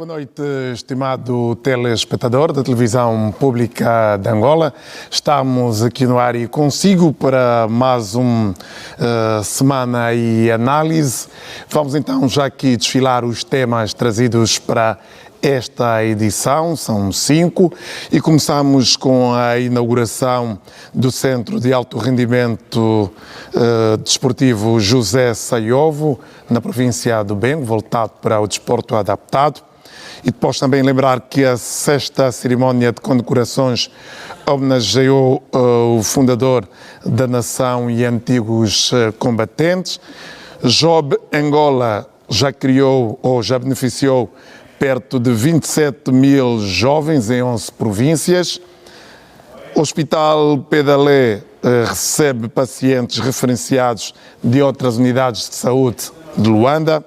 boa noite, estimado telespectador da televisão pública de Angola. Estamos aqui no ar e consigo para mais uma semana e análise. Vamos então já aqui desfilar os temas trazidos para esta edição, são 5, e começamos com a inauguração do Centro de Alto Rendimento Desportivo José Saiovo, na província do Bengo, voltado para o desporto adaptado. E depois também lembrar que a 6ª cerimónia de condecorações homenageou o fundador da nação e antigos combatentes. Job Angola já criou ou já beneficiou perto de 27 mil jovens em 11 províncias. O Hospital Pedalé recebe pacientes referenciados de outras unidades de saúde de Luanda.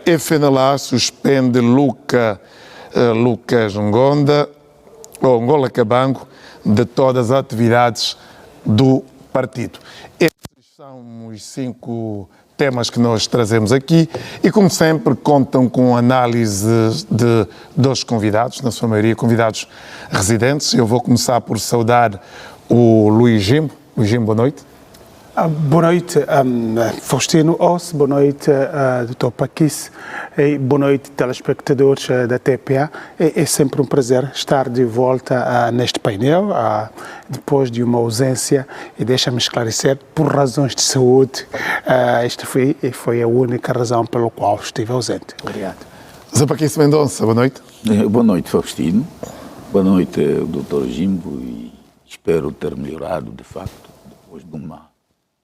FNLA suspende Lucas Angola Cabango de todas as atividades do partido. Estes são os 5 temas que nós trazemos aqui e, como sempre, contam com análise de 2 convidados, na sua maioria convidados residentes. Eu vou começar por saudar o Luís Jimbo. Luís Jimbo, boa noite. Boa noite, Faustino Oss, boa noite, Dr. Paquis, e boa noite, telespectadores da TPA. É sempre um prazer estar de volta neste painel, depois de uma ausência, e deixa-me esclarecer, por razões de saúde, esta foi a única razão pela qual estive ausente. Obrigado. Zé Paquis Mendonça, boa noite. Boa noite, Faustino. Boa noite, Dr. Jimbo, e espero ter melhorado, de facto, depois de uma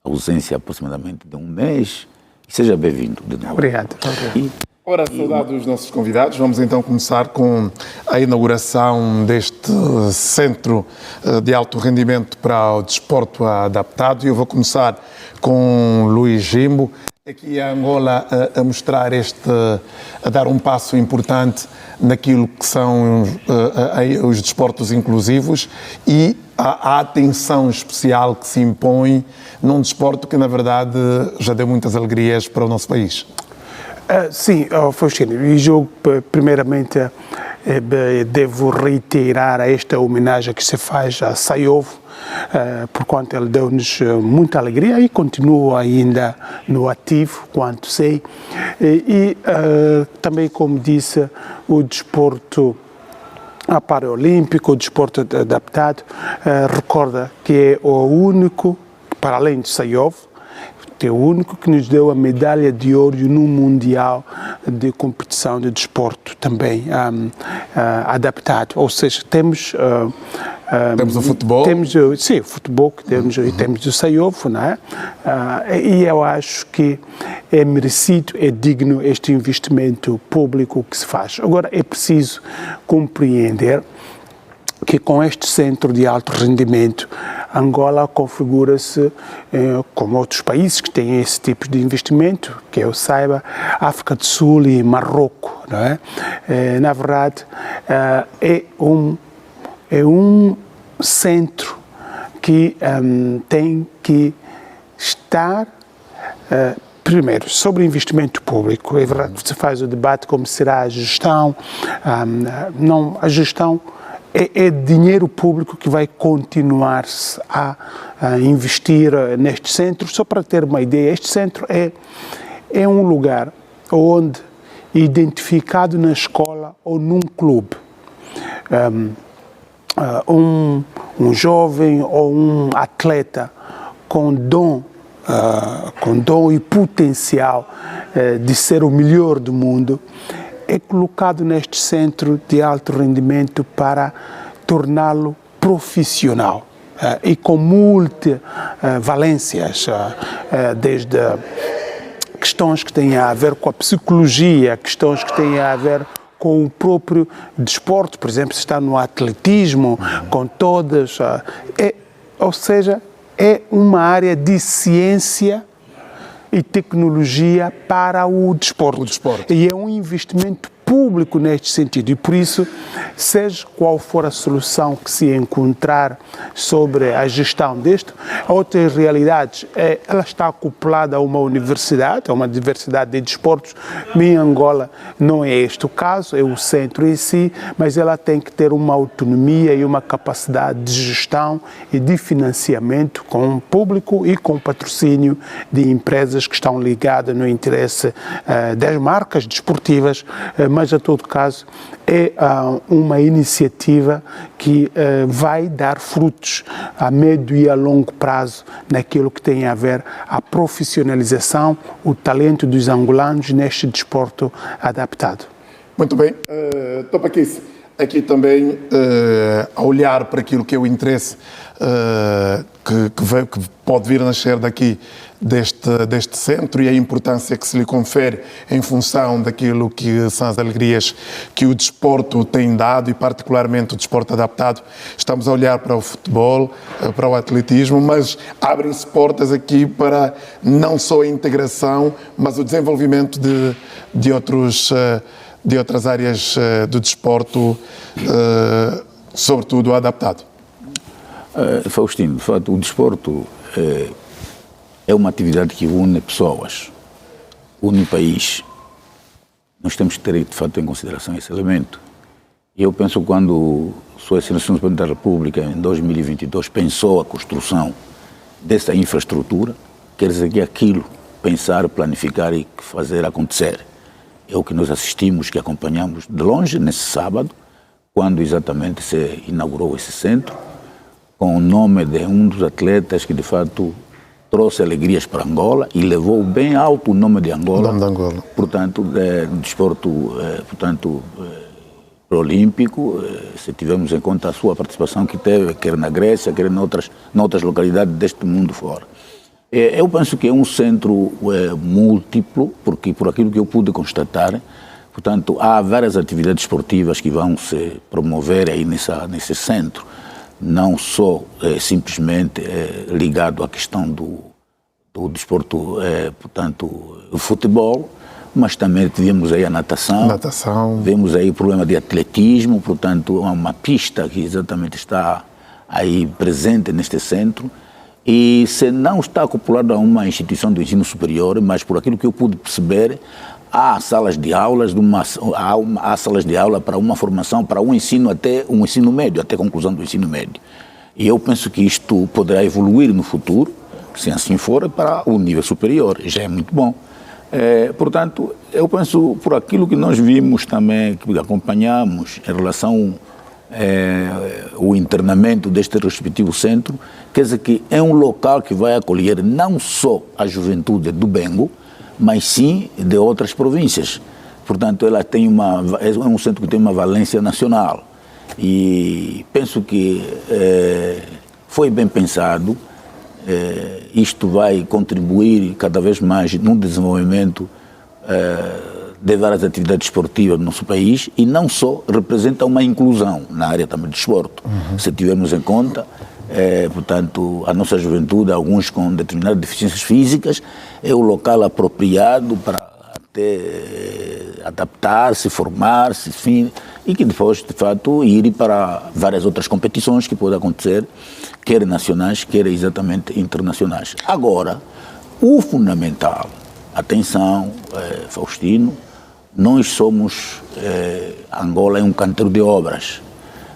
ausência aproximadamente de um mês. Seja bem-vindo de novo. Obrigado. Ora, saudade dos nossos convidados. Vamos então começar com a inauguração deste Centro de Alto Rendimento para o Desporto Adaptado. E eu vou começar com Luís Jimbo. Aqui a Angola a mostrar a dar um passo importante naquilo que são os desportos inclusivos e a atenção especial que se impõe num desporto que, na verdade, já deu muitas alegrias para o nosso país. Sim, Faustino, e eu, primeiramente, devo reiterar esta homenagem que se faz a Saiovo, porquanto ele deu-nos muita alegria e continua ainda no ativo, quanto sei. E também, como disse, o desporto paraolímpico, o desporto adaptado, recorda que é o único, para além de Saiovo, é o único que nos deu a medalha de ouro no Mundial de competição de desporto também adaptado. Ou seja, temos o futebol. Sim, o futebol que temos, e temos o Saiovo, não é? E eu acho que é merecido, é digno este investimento público que se faz. Agora, é preciso compreender que com este centro de alto rendimento, Angola configura-se como outros países que têm esse tipo de investimento, que eu saiba, África do Sul e Marrocos, não é? Na verdade, é um centro que tem que estar, primeiro, sobre investimento público. É verdade que se faz o debate como será a gestão, não, a gestão é dinheiro público que vai continuar-se a investir neste centro. Só para ter uma ideia, este centro é um lugar onde, identificado na escola ou num clube, um jovem ou um atleta com dom e potencial de ser o melhor do mundo, é colocado neste centro de alto rendimento para torná-lo profissional e com multivalências, desde questões que têm a ver com a psicologia, questões que têm a ver com o próprio desporto, por exemplo, se está no atletismo, com todas, ou seja, é uma área de ciência e tecnologia para o desporto. E é um investimento público neste sentido. E por isso, seja qual for a solução que se encontrar sobre a gestão disto, outras realidades, ela está acoplada a uma universidade, a uma diversidade de desportos. Em Angola não é este o caso, é o centro em si, mas ela tem que ter uma autonomia e uma capacidade de gestão e de financiamento com o público e com patrocínio de empresas que estão ligadas no interesse das marcas desportivas, mas a todo caso é uma iniciativa que vai dar frutos a médio e a longo prazo naquilo que tem a ver a profissionalização, o talento dos angolanos neste desporto adaptado. Muito bem, Topaquice, aqui também a olhar para aquilo que é o interesse que pode vir a nascer daqui deste centro e a importância que se lhe confere em função daquilo que são as alegrias que o desporto tem dado e particularmente o desporto adaptado. Estamos a olhar para o futebol, para o atletismo, mas abrem-se portas aqui para não só a integração, mas o desenvolvimento de outras áreas do desporto, sobretudo adaptado. Faustino, de fato, o desporto é uma atividade que une pessoas, une o país. Nós temos que ter, de fato, em consideração esse elemento. E eu penso que quando Sua Excelência o Presidente da República, em 2022, pensou a construção dessa infraestrutura, quer dizer que aquilo, pensar, planificar e fazer acontecer, é o que nós assistimos, que acompanhamos de longe nesse sábado, quando exatamente se inaugurou esse centro, com o nome de um dos atletas que, de fato, trouxe alegrias para Angola e levou bem alto o nome de Angola. O nome de Angola. Portanto, desporto, olímpico, se tivermos em conta a sua participação que teve, quer na Grécia, quer noutras localidades deste mundo fora. Eu penso que é um centro múltiplo, porque por aquilo que eu pude constatar, portanto, há várias atividades esportivas que vão se promover aí nesse centro, não só simplesmente ligado à questão do desporto, o futebol, mas também tivemos aí a natação, vemos aí o problema de atletismo, portanto, há uma pista que exatamente está aí presente neste centro, e se não está acoplado a uma instituição do ensino superior, mas por aquilo que eu pude perceber, há salas de aulas, há salas de aula para uma formação, para um ensino até um ensino médio, até a conclusão do ensino médio. E eu penso que isto poderá evoluir no futuro, se assim for, para o nível superior, já é muito bom. Portanto, eu penso, por aquilo que nós vimos também, que acompanhamos em relação o internamento deste respectivo centro, quer dizer que é um local que vai acolher não só a juventude do Bengo, mas sim de outras províncias. Portanto, ela tem é um centro que tem uma valência nacional. E penso que foi bem pensado, isto vai contribuir cada vez mais no desenvolvimento de várias atividades esportivas no nosso país e não só representa uma inclusão na área também do desporto. Se tivermos em conta, portanto, a nossa juventude, alguns com determinadas deficiências físicas, é o local apropriado para até adaptar-se, formar-se, enfim, e que depois, de fato, ir para várias outras competições que podem acontecer, quer nacionais, quer exatamente internacionais. Agora, o fundamental, atenção, Faustino, nós somos, Angola é um canteiro de obras,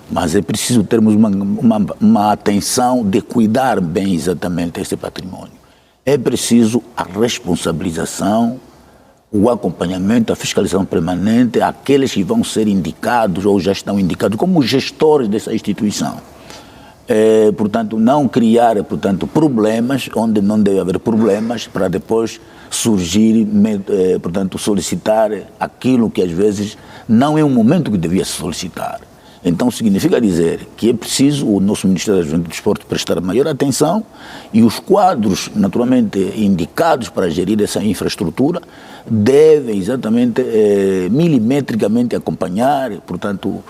mas é preciso termos uma atenção de cuidar bem exatamente esse patrimônio. É preciso a responsabilização, o acompanhamento, a fiscalização permanente, aqueles que vão ser indicados ou já estão indicados como gestores dessa instituição. Portanto, não criar, portanto, problemas onde não deve haver problemas para depois surgir, portanto, solicitar aquilo que às vezes não é o momento que devia se solicitar. Então, significa dizer que é preciso o nosso Ministério da Juventude e do Desporto prestar maior atenção e os quadros, naturalmente, indicados para gerir essa infraestrutura devem exatamente milimetricamente acompanhar, portanto,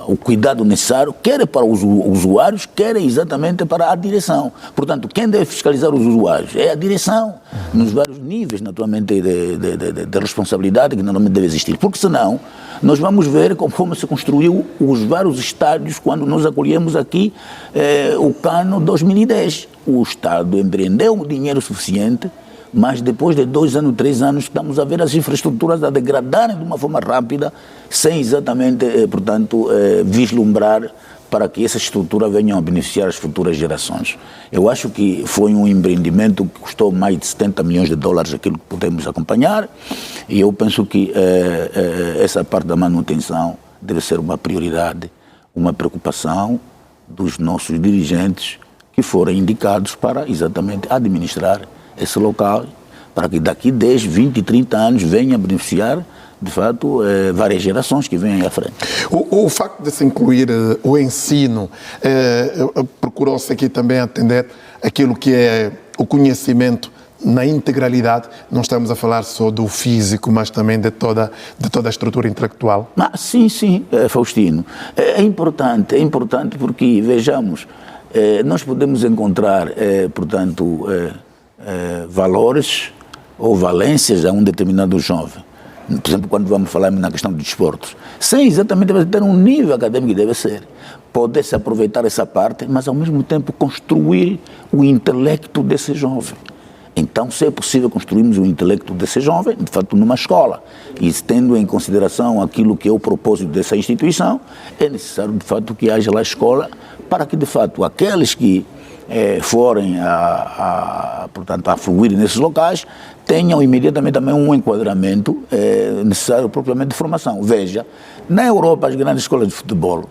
o cuidado necessário, quer para os usuários, quer exatamente para a direção. Portanto, quem deve fiscalizar os usuários é a direção, nos vários níveis, naturalmente, de responsabilidade que normalmente deve existir. Porque senão, nós vamos ver como se construiu os vários estádios quando nós acolhemos aqui o Cano 2010. O Estado empreendeu dinheiro suficiente, mas depois de 2 anos, 3 anos, estamos a ver as infraestruturas a degradarem de uma forma rápida, sem exatamente, portanto, vislumbrar para que essa estrutura venha a beneficiar as futuras gerações. Eu acho que foi um empreendimento que custou mais de 70 milhões de dólares, aquilo que podemos acompanhar, e eu penso que essa parte da manutenção deve ser uma prioridade, uma preocupação dos nossos dirigentes que forem indicados para exatamente administrar esse local, para que daqui 10, 20, 30 anos venha a beneficiar, de fato, várias gerações que vêm à frente. O facto de se incluir o ensino, procurou-se aqui também atender aquilo que é o conhecimento na integralidade. Não estamos a falar só do físico, mas também de toda a estrutura intelectual. Sim, Faustino. É importante porque, vejamos, nós podemos encontrar, portanto, valores ou valências a um determinado jovem. Por exemplo, quando vamos falar na questão de desportos, sem exatamente ter um nível acadêmico que deve ser, poder-se aproveitar essa parte, mas ao mesmo tempo construir o intelecto desse jovem. Então, se é possível construirmos o intelecto desse jovem, de fato, numa escola, e tendo em consideração aquilo que é o propósito dessa instituição, é necessário, de fato, que haja lá escola para que, de fato, aqueles que forem portanto, a fluir nesses locais, tenham imediatamente também um enquadramento necessário propriamente de formação. Veja, na Europa, as grandes escolas de futebol,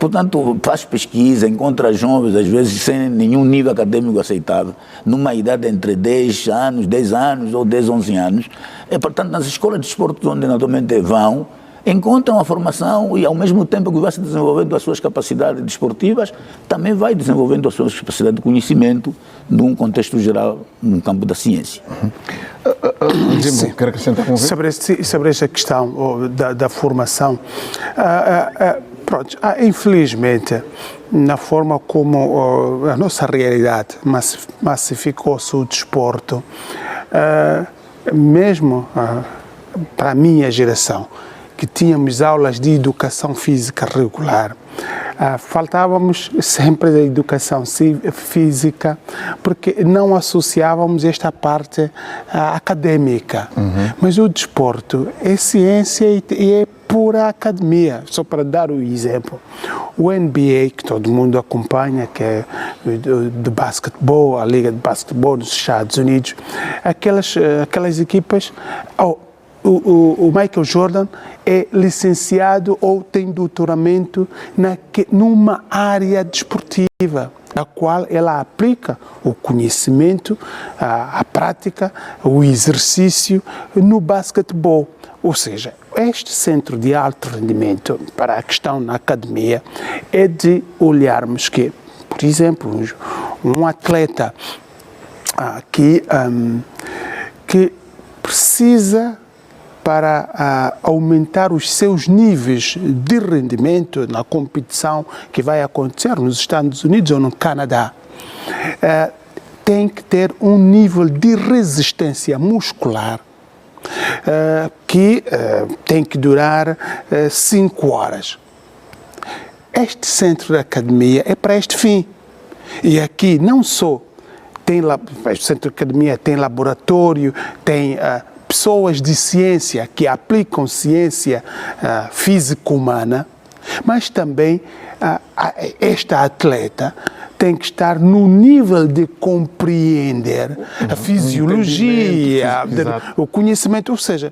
portanto, faz pesquisa, encontra jovens, às vezes, sem nenhum nível acadêmico aceitável, numa idade entre 10 anos ou 10, 11 anos. Portanto, nas escolas de desporto onde naturalmente vão, encontram a formação e, ao mesmo tempo que vai se desenvolvendo as suas capacidades desportivas, também vai desenvolvendo as suas capacidades de conhecimento num contexto geral, no campo da ciência. Jimbo, quer acrescentar alguma coisa? Sobre esta questão da formação, infelizmente, na forma como a nossa realidade massificou-se o desporto, mesmo para a minha geração, que tínhamos aulas de educação física regular, faltávamos sempre da educação física, porque não associávamos esta parte acadêmica. Mas o desporto é ciência e é pura academia. Só para dar o exemplo, o NBA, que todo mundo acompanha, que é de basquetebol, a Liga de Basquetebol dos Estados Unidos, aquelas equipas... O Michael Jordan é licenciado ou tem doutoramento numa área desportiva, a qual ela aplica o conhecimento, a prática, o exercício no basquetebol. Ou seja, este centro de alto rendimento para a questão na academia é de olharmos que, por exemplo, um atleta que precisa, para aumentar os seus níveis de rendimento na competição que vai acontecer nos Estados Unidos ou no Canadá, tem que ter um nível de resistência muscular que tem que durar 5 horas. Este centro de academia é para este fim. E aqui não só tem o centro de academia tem laboratório, tem pessoas de ciência que aplicam ciência físico-humana, mas também esta atleta tem que estar no nível de compreender a fisiologia, o conhecimento, ou seja,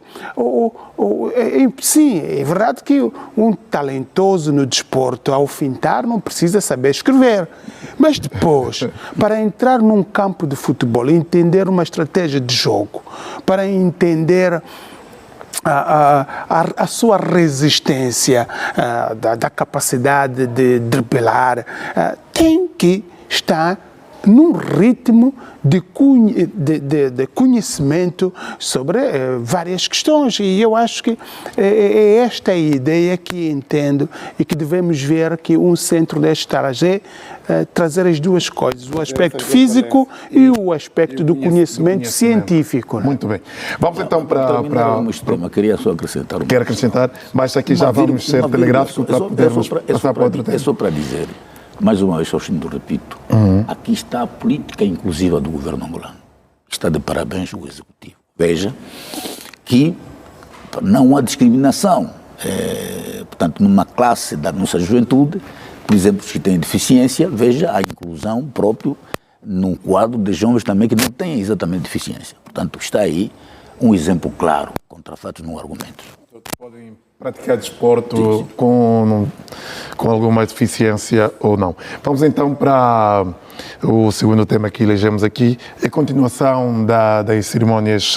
sim, é verdade que um talentoso no desporto, ao fintar, não precisa saber escrever, mas depois, para entrar num campo de futebol, entender uma estratégia de jogo, para entender a sua resistência, da capacidade de driblar, tem que estar num ritmo de conhecimento sobre várias questões. E eu acho que é esta a ideia que entendo e que devemos ver que um centro deste estar trazer as duas coisas, o aspecto físico e o aspecto do conhecimento científico. Muito bem. Vamos então para o tema. Queria só acrescentar. Quero acrescentar, mas aqui já vamos ser telegráficos para podermos passar para outro tema. É só para dizer, mais uma vez, eu repito, aqui está a política inclusiva do governo angolano. Está de parabéns o Executivo. Veja que não há discriminação. Portanto, numa classe da nossa juventude, por exemplo, os que têm deficiência, veja a inclusão próprio num quadro de jovens também que não têm exatamente deficiência. Portanto, está aí um exemplo claro, contra fatos, não argumentos. Todos podem praticar desporto com alguma deficiência ou não. Vamos então para o segundo tema que elegemos aqui, a continuação das cerimónias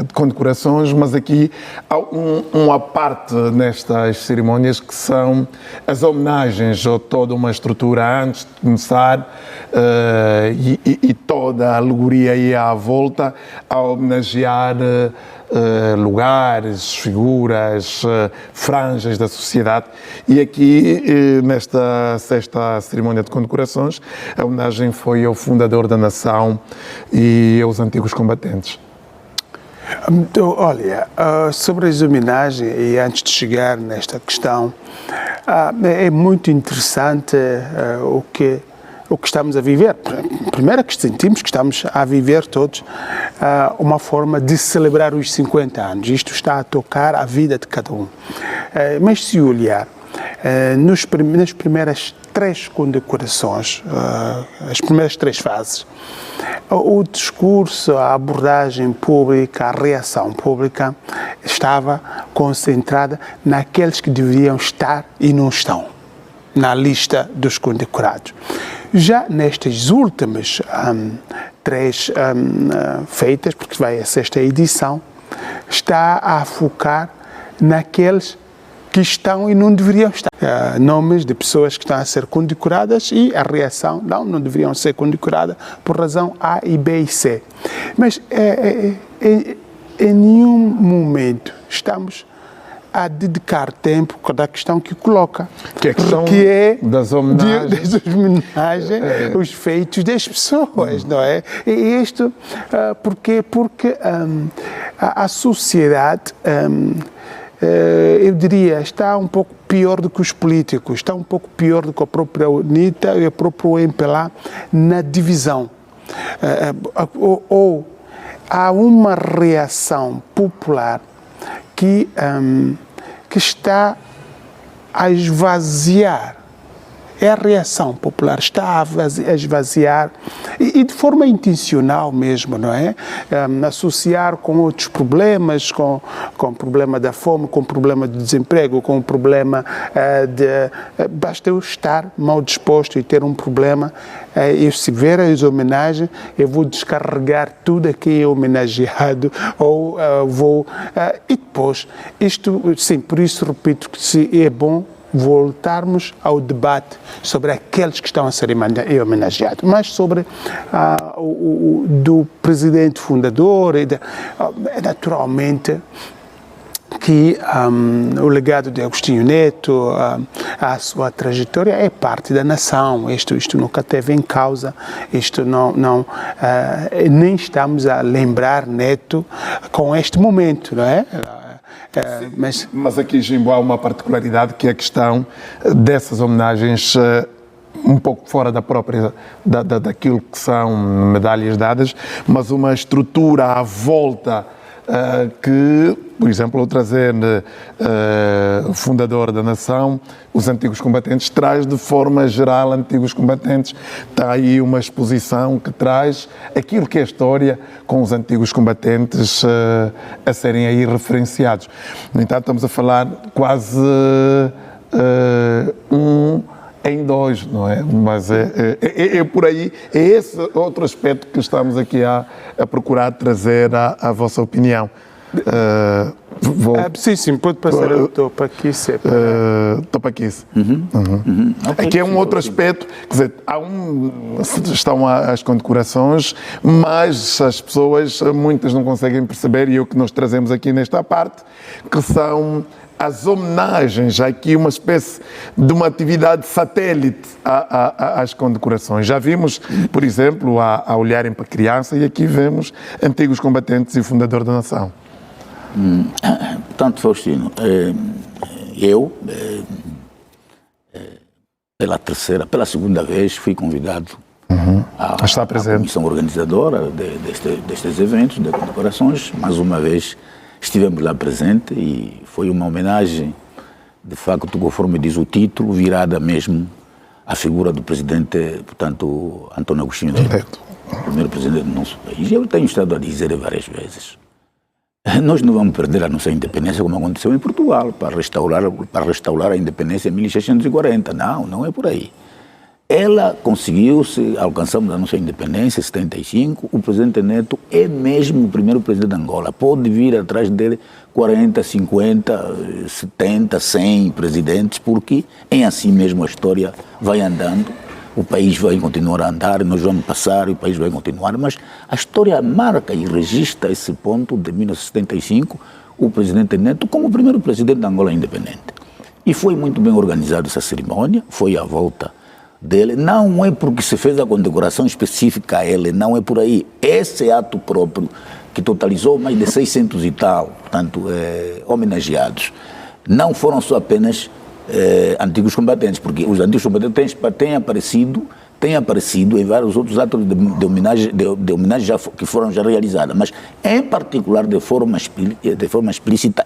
de condecorações, mas aqui há uma parte nestas cerimónias que são as homenagens ou toda uma estrutura antes de começar e toda a alegoria aí à volta a homenagear lugares, figuras, franjas da sociedade. E aqui, nesta sexta cerimónia de condecorações, a homenagem foi ao fundador da nação e aos antigos combatentes. Olha, sobre as homenagens, e antes de chegar nesta questão, é muito interessante o que estamos a viver. Primeiro que sentimos que estamos a viver todos uma forma de celebrar os 50 anos. Isto está a tocar a vida de cada um. Mas se olhar nas primeiras 3 condecorações, as primeiras 3 fases, o discurso, a abordagem pública, a reação pública estava concentrada naqueles que deveriam estar e não estão na lista dos condecorados. Já nestas últimas 3 feitas, porque vai a 6ª edição, está a focar naqueles que estão e não deveriam estar. Nomes de pessoas que estão a ser condecoradas e a reação, não deveriam ser condecoradas por razão A e B e C. Mas em nenhum momento estamos a dedicar tempo da questão que coloca, que é das homenagens, os feitos das pessoas, não é? E isto porque a sociedade, eu diria, está um pouco pior do que os políticos, está um pouco pior do que a própria UNITA e a própria MPLA na divisão. Ou há uma reação popular que está a esvaziar, é a reação popular, está a esvaziar e de forma intencional mesmo, não é? Associar com outros problemas, com o problema da fome, com o problema do desemprego, com o problema basta eu estar mal disposto e ter um problema, eu se ver as homenagens, eu vou descarregar tudo a quem é homenageado ou vou... e depois, isto, sim, por isso repito que se é bom voltarmos ao debate sobre aqueles que estão a ser homenageados, mas sobre do presidente fundador, naturalmente que o legado de Agostinho Neto, a sua trajetória é parte da nação. Isto nunca teve em causa, isto nem estamos a lembrar Neto com este momento, não é? Mas aqui, Jimbo, há uma particularidade que é a questão dessas homenagens um pouco fora da própria, daquilo que são medalhas dadas, mas uma estrutura à volta que, por exemplo, ao trazer o fundador da nação, os antigos combatentes, traz de forma geral antigos combatentes. Está aí uma exposição que traz aquilo que é a história com os antigos combatentes a serem aí referenciados. No entanto, estamos a falar quase em 2, não é? Mas é por aí, é esse outro aspecto que estamos aqui a procurar trazer à vossa opinião. Sim, pode passar o Topaquice. Topaquice. Aqui é um outro aspecto, quer dizer, estão as condecorações, mas as pessoas, muitas não conseguem perceber, e é o que nós trazemos aqui nesta parte, que são as homenagens, aqui uma espécie de uma atividade satélite às condecorações. Já vimos, por exemplo, a Olharem para a Criança, e aqui vemos antigos combatentes e fundador da nação. Portanto, Faustino, pela segunda vez fui convidado à comissão organizadora destes eventos de condecorações. Mais uma vez estivemos lá presente e foi uma homenagem, de facto, conforme diz o título, virada mesmo à figura do presidente, portanto, António Agostinho Neto, primeiro presidente do nosso país. Eu tenho estado a dizer várias vezes, nós não vamos perder a nossa independência como aconteceu em Portugal, para restaurar a independência em 1640. Não é por aí. Ela conseguiu-se, alcançamos a nossa independência em 75, o presidente Neto é mesmo o primeiro presidente de Angola. Pode vir atrás dele 40, 50, 70, 100 presidentes, porque em assim mesmo a história vai andando. O país vai continuar a andar, nós vamos passar, o país vai continuar, mas a história marca e registra esse ponto de 1975, o presidente Neto como o primeiro presidente da Angola independente. E foi muito bem organizada essa cerimônia, foi a volta dele, não é porque se fez a condecoração específica a ele, não é por aí. Esse ato próprio, que totalizou mais de 600 e tal, portanto, homenageados, não foram só apenas antigos combatentes, porque os antigos combatentes têm aparecido em vários outros atos de homenagem que foram já realizados, mas em particular de forma explícita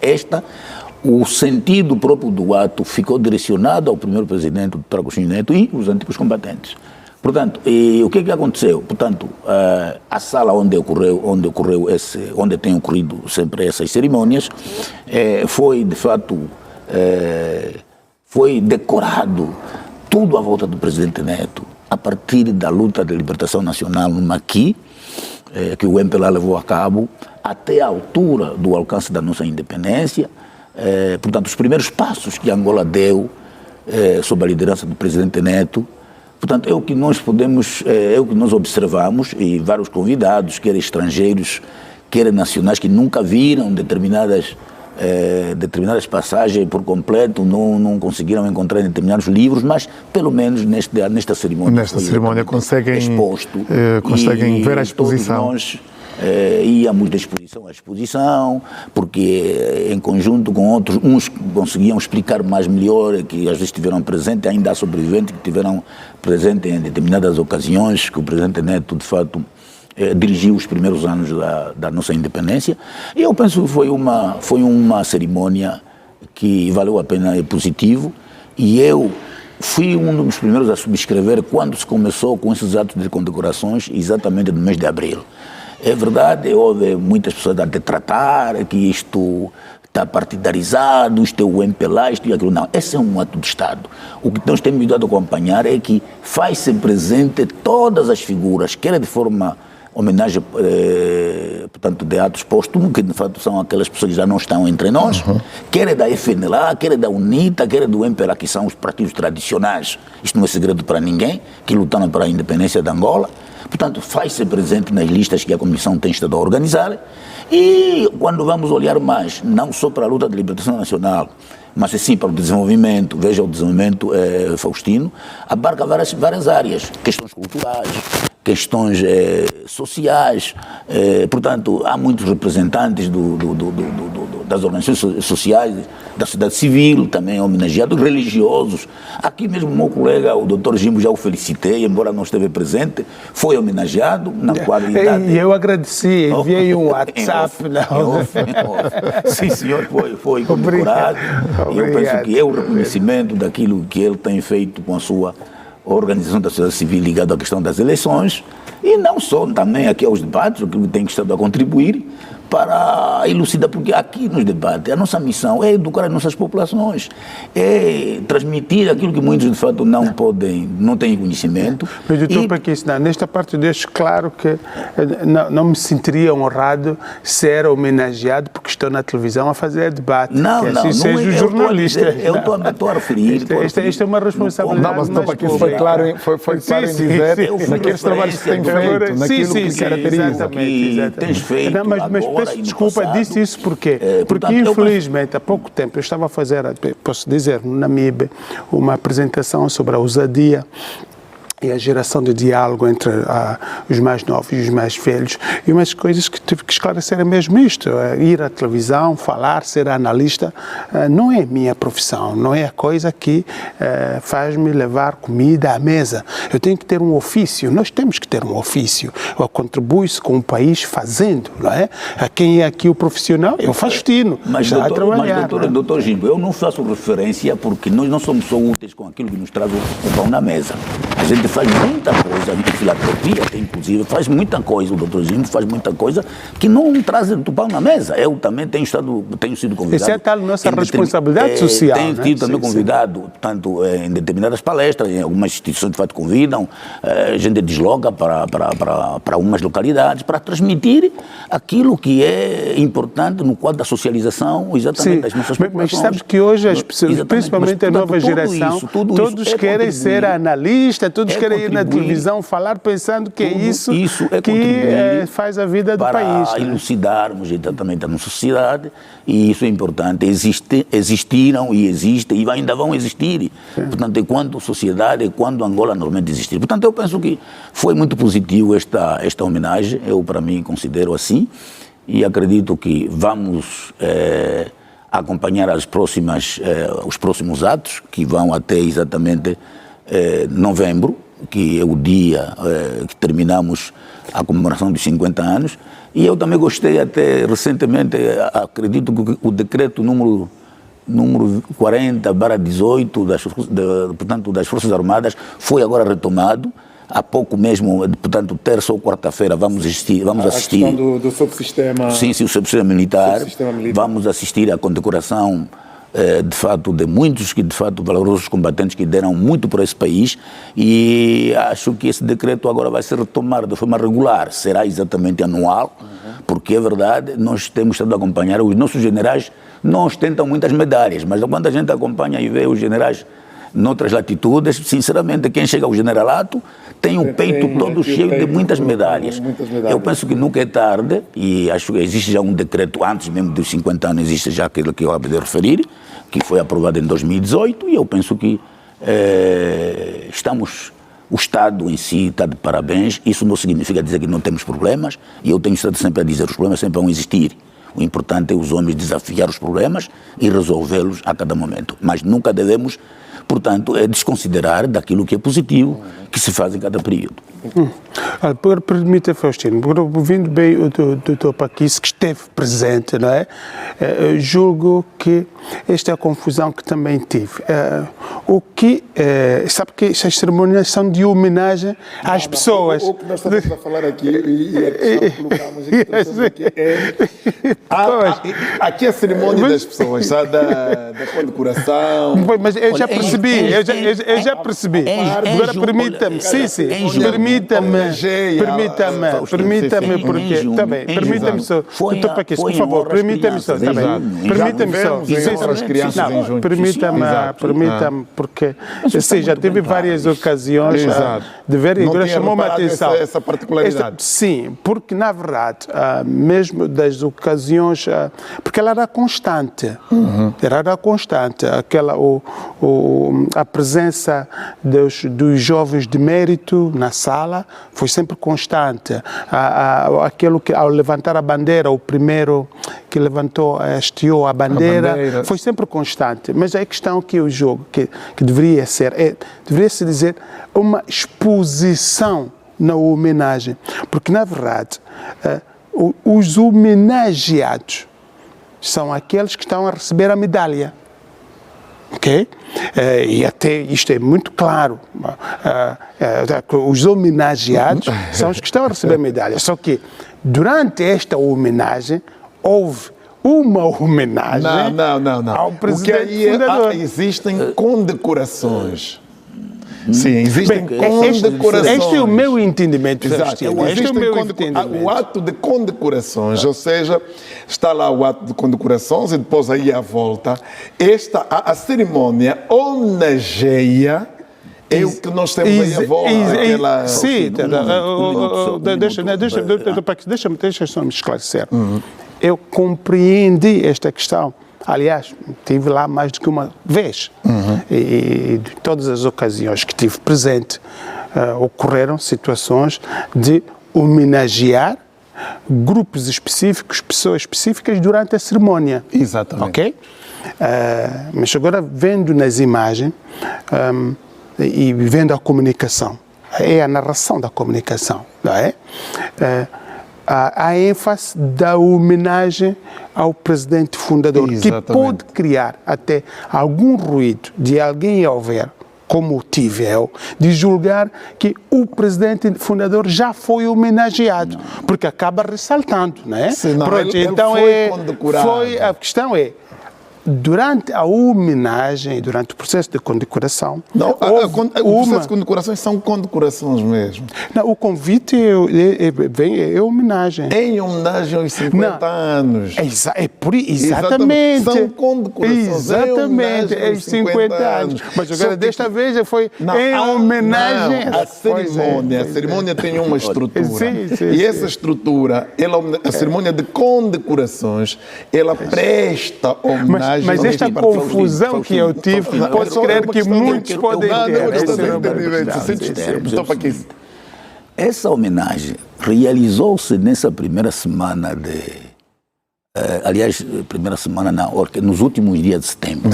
o sentido próprio do ato ficou direcionado ao primeiro presidente, Dr. Agostinho Neto, e os antigos combatentes. Portanto, o que aconteceu? Portanto, a sala onde tem ocorrido sempre essas cerimônias foi, de fato, foi decorado tudo à volta do presidente Neto, a partir da luta de libertação nacional no Maqui, que o MPLA levou a cabo, até a altura do alcance da nossa independência. Portanto, os primeiros passos que Angola deu sob a liderança do presidente Neto. Portanto, é o que nós observamos, e vários convidados, quer estrangeiros, quer nacionais, que nunca viram determinadas passagens por completo, não conseguiram encontrar em determinados livros, mas pelo menos nesta cerimônia. Nesta cerimônia conseguem ver a exposição. Nós íamos de exposição a exposição, porque em conjunto com outros, uns conseguiam explicar melhor, que às vezes estiveram presentes, ainda há sobreviventes que estiveram presentes em determinadas ocasiões, que o presidente Neto, de fato, dirigiu os primeiros anos da nossa independência. E eu penso que foi uma cerimônia que valeu a pena, é positivo, e eu fui um dos primeiros a subscrever quando se começou com esses atos de condecorações, exatamente no mês de abril. É verdade, houve muitas pessoas a detratar que isto está partidarizado, isto é o MPLA, isto e aquilo. Não, esse é um ato de Estado. O que nós temos ido a acompanhar é que faz-se presente todas as figuras, quer de forma homenagem, portanto, de atos póstumos, que de fato são aquelas pessoas que já não estão entre nós, quer da FNLA, quer da UNITA, quer do MPLA, que são os partidos tradicionais. Isto não é segredo para ninguém, que lutaram para a independência de Angola. Portanto, faz-se presente nas listas que a Comissão tem estado a organizar. E quando vamos olhar mais, não só para a luta de libertação nacional, mas sim para o desenvolvimento, veja o desenvolvimento Faustino, abarca várias áreas, questões culturais, questões sociais, portanto, há muitos representantes das organizações sociais, da sociedade civil, também homenageados, religiosos. Aqui mesmo o meu colega, o Dr. Jimbo, já o felicitei, embora não esteve presente, foi homenageado na qualidade... E eu agradeci, enviei um WhatsApp. Sim, senhor, foi condecorado. E eu penso que é o reconhecimento daquilo que ele tem feito com a sua organização da sociedade civil ligada à questão das eleições, e não só, também aqui aos debates, o que tem estado a contribuir para elucidar, porque aqui nos debates a nossa missão é educar as nossas populações, é transmitir aquilo que muitos de fato não têm conhecimento. Mas doutor Paquista, nesta parte deixo claro que não me sentiria honrado ser homenageado porque estou na televisão a fazer debate. Não, seja o jornalista. Eu estou a referir. Esta é uma responsabilidade. Mas doutor Paquista foi claro em dizer naqueles trabalhos que tem feito, naquilo que caracteriza. Exatamente. Tens feito mas peço desculpa, disse isso porque infelizmente há pouco tempo eu estava a fazer, posso dizer, no Namibe, uma apresentação sobre a ousadia e a geração de diálogo entre os mais novos e os mais velhos. E umas coisas que tive que esclarecer é mesmo isto. Ir à televisão, falar, ser analista, não é minha profissão, não é a coisa que faz-me levar comida à mesa. Eu tenho que ter um ofício, nós temos que ter um ofício. Contribui-se com o país fazendo, não é? Quem é aqui o profissional? Eu faço tino, já a trabalhar. Mas, doutor Jimbo, eu não faço referência porque nós não somos só úteis com aquilo que nos traz o pão na mesa. A gente faz muita coisa, a filantropia inclusive, faz muita coisa, o doutor Jimbo faz muita coisa que não traz o pão na mesa. Eu também tenho sido convidado. Essa é a tal nossa responsabilidade social. Tenho sido também convidado, tanto em determinadas palestras, em algumas instituições de fato convidam, a gente desloca para umas localidades para transmitir aquilo que é importante no quadro da socialização, exatamente das nossas populações. Mas sabes que hoje as pessoas, principalmente a nova geração, todos querem ser analistas, todos querem ir na televisão falar pensando que é isso que faz a vida do país. Para elucidarmos exatamente a nossa sociedade, e isso é importante. Existiram e existem e ainda vão existir. Portanto, enquanto sociedade, enquanto Angola normalmente existir. Portanto, eu penso que foi muito positivo esta homenagem, eu para mim considero assim, e acredito que vamos acompanhar os próximos atos, que vão até exatamente novembro, que é o dia que terminamos a comemoração dos 50 anos, e eu também gostei até recentemente, acredito que o decreto número 40/18 portanto, das Forças Armadas foi agora retomado, há pouco mesmo, portanto, terça ou quarta-feira vamos assistir. A questão do subsistema... Sim, o subsistema militar. Vamos assistir à condecoração de fato, de muitos que, de fato, valorosos combatentes que deram muito para esse país, e acho que esse decreto agora vai ser retomado de forma regular, será exatamente anual, porque é verdade, nós temos estado a acompanhar, os nossos generais não ostentam muitas medalhas, mas quando a gente acompanha e vê os generais noutras latitudes, sinceramente, quem chega ao generalato tem o peito todo cheio de muitas medalhas. Eu penso que nunca é tarde, e acho que existe já um decreto, antes mesmo dos 50 anos, existe já aquilo que eu acabei de referir, que foi aprovado em 2018, e eu penso que o Estado em si está de parabéns. Isso não significa dizer que não temos problemas, e eu tenho estado sempre a dizer que os problemas sempre vão existir. O importante é os homens desafiar os problemas e resolvê-los a cada momento. Mas nunca devemos, portanto, desconsiderar daquilo que é positivo que se faz em cada período. Permita, Faustino, ouvindo bem o doutor Paquista, que esteve presente, não é? Julgo que esta é a confusão que também tive. Sabe que estas cerimônias são de homenagem às pessoas. O que nós estamos a falar aqui, e a questão que colocamos aqui aqui é a cerimônia das pessoas, sabe? Da condecoração. Mas eu já percebi, eu já percebi. Agora permita-me, permita-me, porque também, permita-me só, doutor Paquista, por favor, permita-me só, também, permita-me só, permita-me, porque, já teve várias ocasiões de ver, e agora chamou-me a atenção. Essa particularidade. Sim, porque na verdade, mesmo das ocasiões, porque ela era constante, a presença dos jovens de mérito na sala foi sempre constante. Aquilo que, ao levantar a bandeira, o primeiro que hasteou a bandeira, foi sempre constante. Mas a questão que eu jogo, que deveria se dizer uma exposição na homenagem, porque na verdade os homenageados são aqueles que estão a receber a medalha. Ok? E até isto é muito claro. Os homenageados são os que estão a receber a medalha. Só que, durante esta homenagem, houve uma homenagem ao O que presidente aí fundador. existem condecorações. Sim, existem Bem, condecorações. este é o meu entendimento, Exato. Faustino. Este é o meu entendimento. O ato de condecorações, ou seja, está lá o ato de condecorações e depois aí à volta, a cerimônia homenageia é o que nós temos aí à volta. Sim, deixa só me esclarecer. Eu compreendi esta questão. Aliás, estive lá mais do que uma vez. E de todas as ocasiões que estive presente, ocorreram situações de homenagear grupos específicos, pessoas específicas durante a cerimónia. Exatamente. Ok? Mas agora, vendo nas imagens e vendo a comunicação, é a narração da comunicação, não é? A ênfase da homenagem ao presidente fundador, Exatamente. que pode criar até algum ruído de alguém ao ver, como tive eu, de julgar que o presidente fundador já foi homenageado, porque acaba ressaltando, não é? Sim, não, Pronto, ele então foi condecorado. a questão é, durante a homenagem, durante o processo de condecoração, Não, o processo de condecorações são condecorações mesmo. Não, o convite é homenagem. Em homenagem aos 50 anos. Exatamente. São condecorações. Exatamente, em aos 50 anos. Mas agora, desta vez, foi em a homenagem. A cerimônia tem uma estrutura. Sim, e essa estrutura, a cerimônia de condecorações, ela presta homenagem. Mas esta confusão que eu tive, posso crer que muitos podem ter. Essa homenagem realizou-se nessa primeira semana primeira semana nos últimos dias de setembro.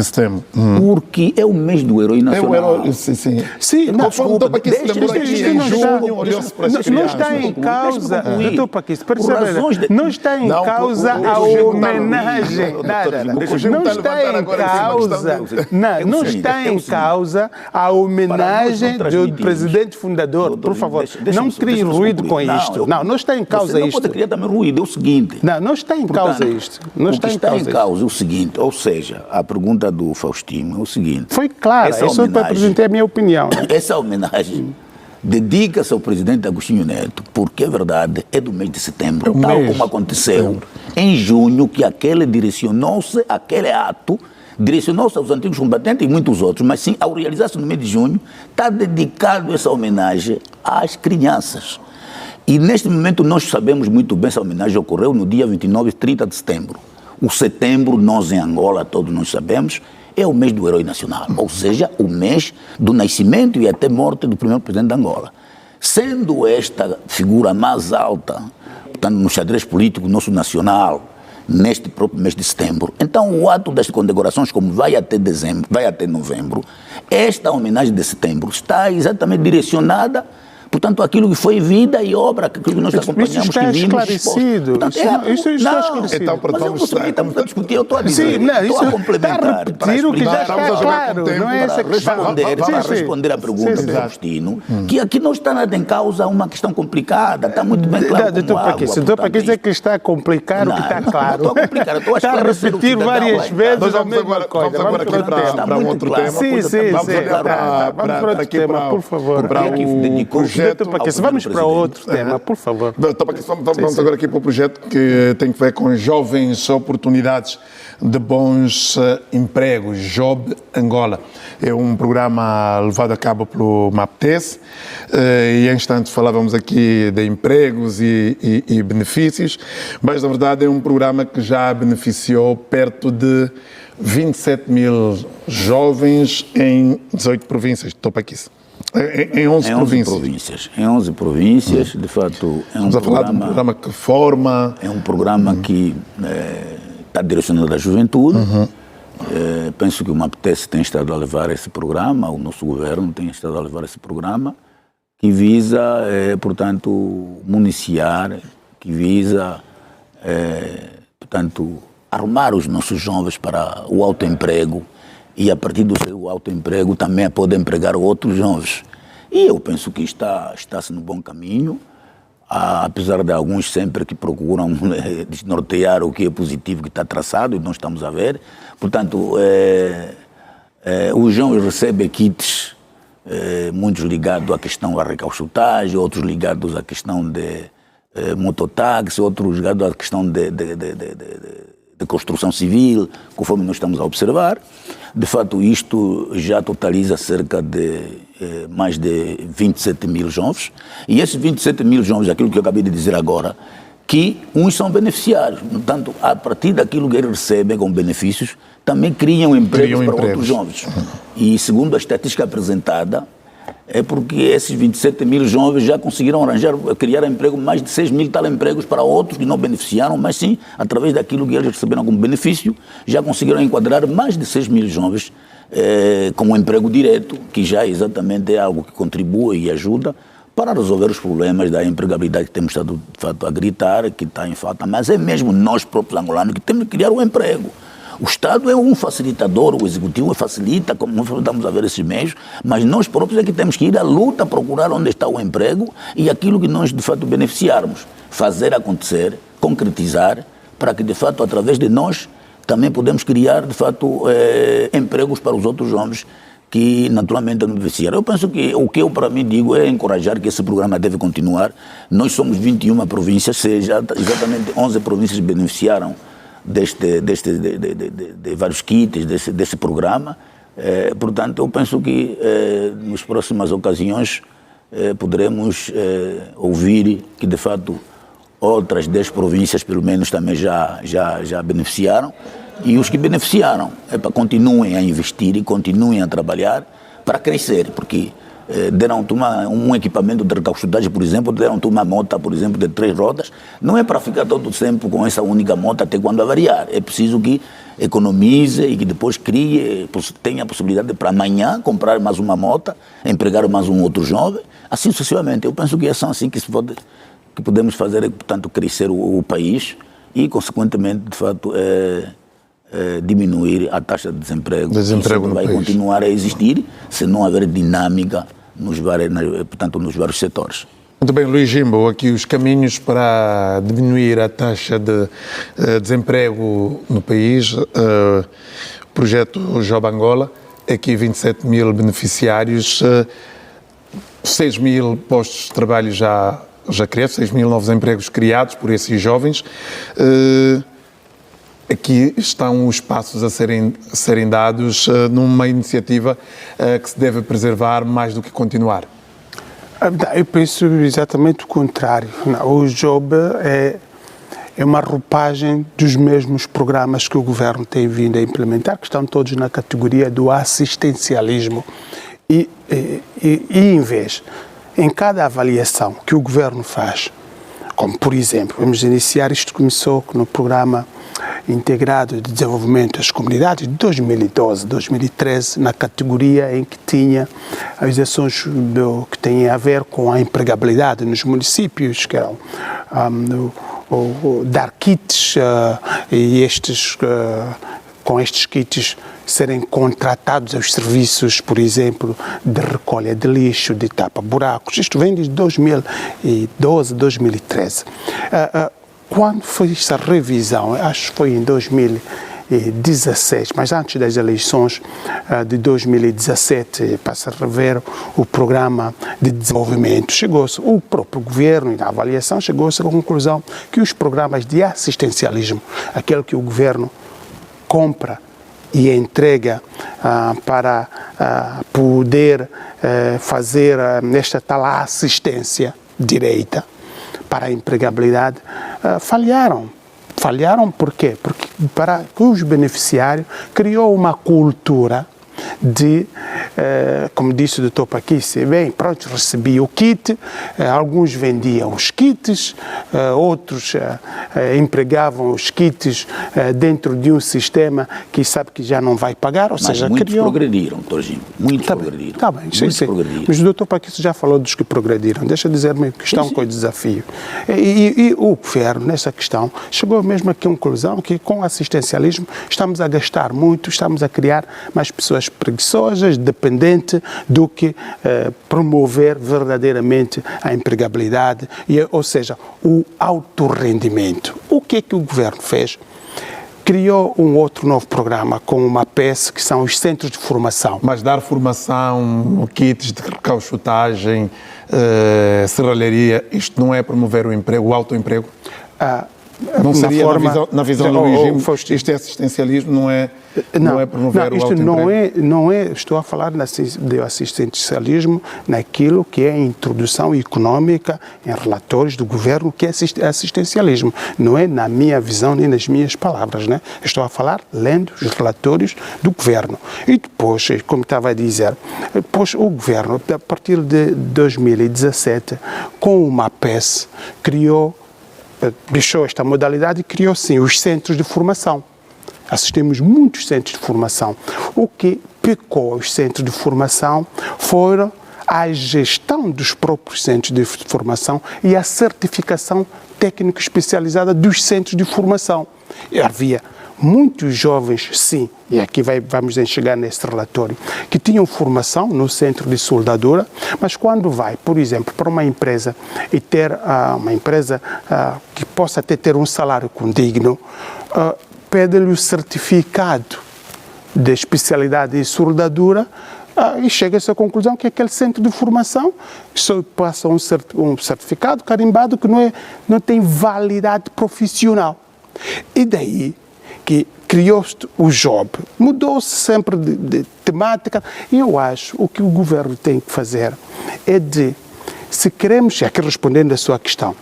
Porque é o mês do herói nacional. Sim, não está em causa, doutor Paquis, não está em causa a homenagem. Não está em causa a homenagem do presidente fundador. Por favor, não crie ruído com isto. Não está em causa isto. Não pode criar também ruído, é o seguinte. Não está em causa isto. O que está em causa é o seguinte, ou seja, a pergunta do Faustino é o seguinte. Foi claro, eu só apresentei a minha opinião. Essa homenagem dedica-se ao presidente Agostinho Neto, porque é verdade, é do mês de setembro, tal como aconteceu em junho, que aquele ato direcionou-se aos antigos combatentes e muitos outros, mas sim, ao realizar-se no mês de junho, está dedicado essa homenagem às crianças. E neste momento nós sabemos muito bem, essa homenagem ocorreu no dia 29 e 30 de setembro. O setembro, nós em Angola, todos nós sabemos, é o mês do herói nacional, ou seja, o mês do nascimento e até morte do primeiro presidente de Angola. Sendo esta figura mais alta, portanto, no xadrez político nosso nacional, neste próprio mês de setembro, então o ato das condecorações, como vai até novembro, esta homenagem de setembro está exatamente direcionada, portanto, aquilo que foi vida e obra, aquilo que nós acompanhamos, isso está que vimos. Esclarecido. Portanto, isso está esclarecido. Então, estamos a discutir, eu estou a dizer, estou a complementar. Para repetir o que já está claro, não é essa questão. Para responder à pergunta do Faustino, que aqui não está nada em causa uma questão complicada, está muito bem claro como água. Doutor Paquis é que está a complicar o que está claro. Não estou a complicar, estou a Está a repetir várias vezes a mesma coisa. Vamos agora aqui para um outro tema. Vamos para outro tema, por favor. Vamos para outro tema, por favor. Vamos agora aqui para o projeto que tem que ver com jovens oportunidades de bons empregos, Job Angola. É um programa levado a cabo pelo MAPTES e em instantes falávamos aqui de empregos e benefícios, mas na verdade é um programa que já beneficiou perto de 27 mil jovens em 18 províncias. Estou para aqui. Em 11 províncias. Em 11 províncias, de facto, é um programa que forma. É um programa que está direcionado à juventude. Penso que o MAPTES tem estado a levar esse programa, o nosso governo tem estado a levar esse programa, que visa, portanto, municiar, que visa, portanto, arrumar os nossos jovens para o autoemprego, e a partir do seu autoemprego também a poder empregar outros jovens. E eu penso que está-se no bom caminho. apesar de alguns sempre que procuram desnortear o que é positivo que está traçado, e nós estamos a ver. Portanto, os jovens recebem kits, muitos ligados à questão da recauchutagem, outros ligados à questão de mototáxi, outros ligados à questão de construção civil, conforme nós estamos a observar. De fato, isto já totaliza cerca de mais de 27 mil jovens. E esses 27 mil jovens, aquilo que eu acabei de dizer agora, que uns são beneficiários. Portanto, a partir daquilo que eles recebem como benefícios, também criam empregos para outros jovens. E segundo a estatística apresentada, é porque esses 27 mil jovens já conseguiram criar emprego, mais de 6 mil tal empregos para outros que não beneficiaram, mas sim, através daquilo que eles receberam como benefício, já conseguiram enquadrar mais de 6 mil jovens como emprego direto, que já exatamente é algo que contribui e ajuda para resolver os problemas da empregabilidade que temos estado, de fato, a gritar, que está em falta. Mas é mesmo nós próprios angolanos que temos que criar um emprego. O Estado é um facilitador, o Executivo facilita, como nós estamos a ver esses meios, mas nós próprios é que temos que ir à luta, procurar onde está o emprego e aquilo que nós, de fato, beneficiarmos. Fazer acontecer, concretizar, para que, de fato, através de nós, também podemos criar, de fato, empregos para os outros jovens que, naturalmente, não beneficiaram. Eu penso que o que eu, para mim, digo é encorajar que esse programa deve continuar. Nós somos 21 províncias, seja exatamente 11 províncias beneficiaram de vários kits desse programa. Portanto, eu penso que nas próximas ocasiões poderemos ouvir que, de fato, outras 10 províncias, pelo menos, também já beneficiaram. E os que beneficiaram, continuem a investir e continuem a trabalhar para crescer, porque deram um equipamento de recauchutagem, por exemplo, deram uma moto, por exemplo, de 3 rodas, não é para ficar todo o tempo com essa única moto até quando avariar. É preciso que economize e que depois crie, tenha a possibilidade de, para amanhã, comprar mais uma moto, empregar mais um outro jovem, assim sucessivamente. Eu penso que é assim que podemos fazer, portanto, crescer o país e, consequentemente, de fato, diminuir a taxa de desemprego. Isso vai continuar a existir se não haver dinâmica nos vários setores. Muito bem, Luís Jimbo, aqui os caminhos para diminuir a taxa de desemprego no país. Projeto Job Angola, aqui 27 mil beneficiários, 6 mil postos de trabalho já criados, 6 mil novos empregos criados por esses jovens. Aqui estão os passos a serem dados numa iniciativa que se deve preservar mais do que continuar. Eu penso exatamente o contrário. O Job é uma roupagem dos mesmos programas que o governo tem vindo a implementar, que estão todos na categoria do assistencialismo. E em vez, em cada avaliação que o governo faz, como por exemplo, vamos iniciar, isto começou no programa integrado de desenvolvimento das comunidades de 2012, 2013, na categoria em que tinha as ações que têm a ver com a empregabilidade nos municípios, que eram dar kits e com estes kits serem contratados aos serviços, por exemplo, de recolha de lixo, de tapa-buracos. Isto vem de 2012, 2013. Quando foi essa revisão, acho que foi em 2016, mas antes das eleições de 2017, para se rever o programa de desenvolvimento, chegou-se, o próprio governo, e na avaliação, chegou-se à conclusão que os programas de assistencialismo, aquele que o governo compra e entrega para poder fazer esta tal assistência direita para a empregabilidade, falharam. Falharam por quê? Porque para os beneficiários criou uma cultura de, como disse o Dr. Paquice, bem, pronto, recebi o kit, alguns vendiam os kits, outros empregavam os kits dentro de um sistema que sabe que já não vai pagar, ou seja, muitos progrediram, Dr. Jimbo, muitos progrediram. Está bem, progrediram. Mas o Dr. Paquice já falou dos que progrediram, deixa eu dizer-me que estão com o desafio. E o governo, nessa questão, chegou mesmo aqui a conclusão que com o assistencialismo estamos a gastar muito, estamos a criar mais pessoas preguiçosas, dependentes independente do que promover verdadeiramente a empregabilidade, ou seja, o autorrendimento. O que é que o governo fez? Criou um outro novo programa com uma PES, que são os centros de formação. Mas dar formação, kits de recauchutagem, serralharia, isto não é promover o emprego, o autoemprego? Não seria, na visão do regime, isto é assistencialismo, não é promover o autoemprego? Não é, estou a falar de assistencialismo naquilo que é a introdução econômica em relatórios do governo, que é assistencialismo. Não é na minha visão nem nas minhas palavras, né? Estou a falar lendo os relatórios do governo. E depois, como estava a dizer, depois o governo, a partir de 2017, com uma PES, deixou esta modalidade e criou, sim, os centros de formação. Assistimos muitos centros de formação. O que pecou os centros de formação foram a gestão dos próprios centros de formação e a certificação técnico especializada dos centros de formação. E havia muitos jovens, sim, e aqui vamos chegar nesse relatório, que tinham formação no centro de soldadura, mas quando vai, por exemplo, para uma empresa e ter uma empresa que possa ter um salário condigno, pede-lhe o certificado de especialidade em soldadura e chega-se à conclusão que aquele centro de formação só passa um certificado carimbado que não tem validade profissional. E daí que criou-se o job, mudou-se sempre de temática, e eu acho que o que o governo tem que fazer é se queremos, aqui respondendo à sua questão,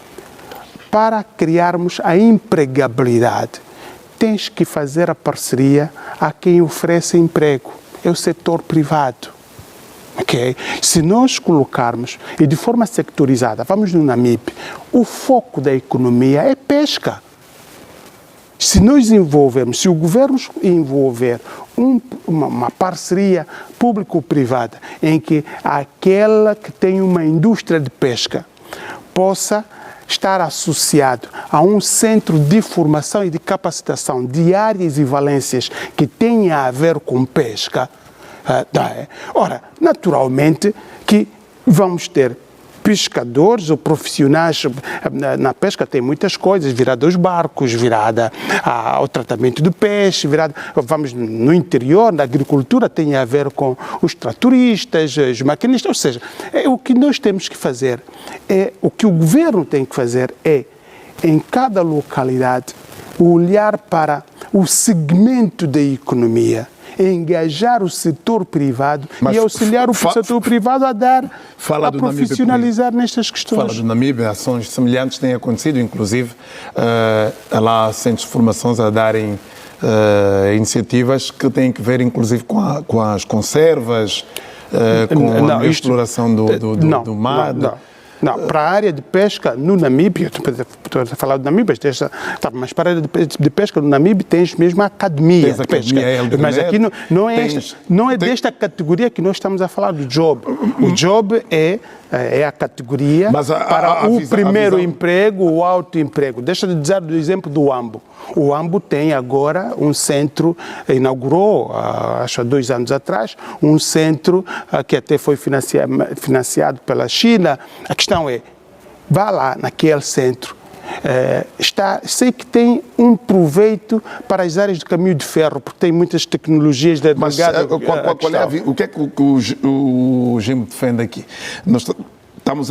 para criarmos a empregabilidade, tens que fazer a parceria a quem oferece emprego, é o setor privado. Okay? Se nós colocarmos, e de forma sectorizada, vamos no Namibe, o foco da economia é pesca. Se nós envolvermos, se o governo envolver uma parceria público-privada em que aquela que tem uma indústria de pesca possa estar associado a um centro de formação e de capacitação de áreas e valências que tenha a ver com pesca, ora, naturalmente que vamos ter pescadores ou profissionais na pesca, tem muitas coisas, virada aos barcos, virada ao tratamento do peixe, vamos no interior, na agricultura, tem a ver com os tratoristas, os maquinistas, ou seja, o que nós temos que fazer, o que o governo tem que fazer em cada localidade, olhar para o segmento da economia, engajar o setor privado e auxiliar o setor privado a profissionalizar nestas questões. Fala do Namibe, ações semelhantes têm acontecido, inclusive lá centros de formações a darem iniciativas que têm que ver inclusive com as conservas, com a exploração do mar. Não, para a área de pesca no Namibe, estou a falar do Namibe, mas para a área de pesca no Namibe tens mesmo a academia de pesca. Mas aqui não é desta categoria que nós estamos a falar do job. O job é a categoria para o primeiro emprego, o autoemprego. Deixa de dizer do exemplo do Uambo. O Uambo tem agora um centro, inaugurou, acho há 2 anos atrás, um centro que até foi financiado pela China. A questão é, vá lá naquele centro, sei que tem um proveito para as áreas de caminho de ferro, porque tem muitas tecnologias de o que é que o regime defende aqui? Nós estamos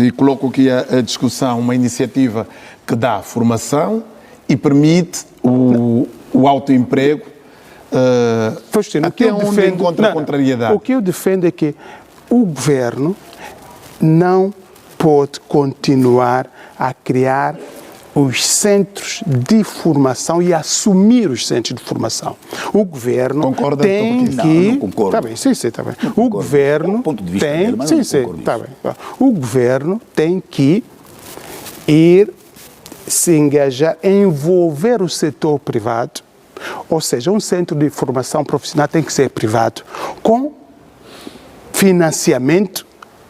e coloco aqui a discussão, uma iniciativa que dá formação e permite o autoemprego, até onde encontra contrariedade. O que eu defendo é que o governo não pode continuar a criar os centros de formação e assumir os centros de formação. O governo concorda tem que... Não concordo. Está bem, sim, está bem. O governo tem... Está bem. O governo tem que ir se engajar, envolver o setor privado, ou seja, um centro de formação profissional tem que ser privado, com financiamento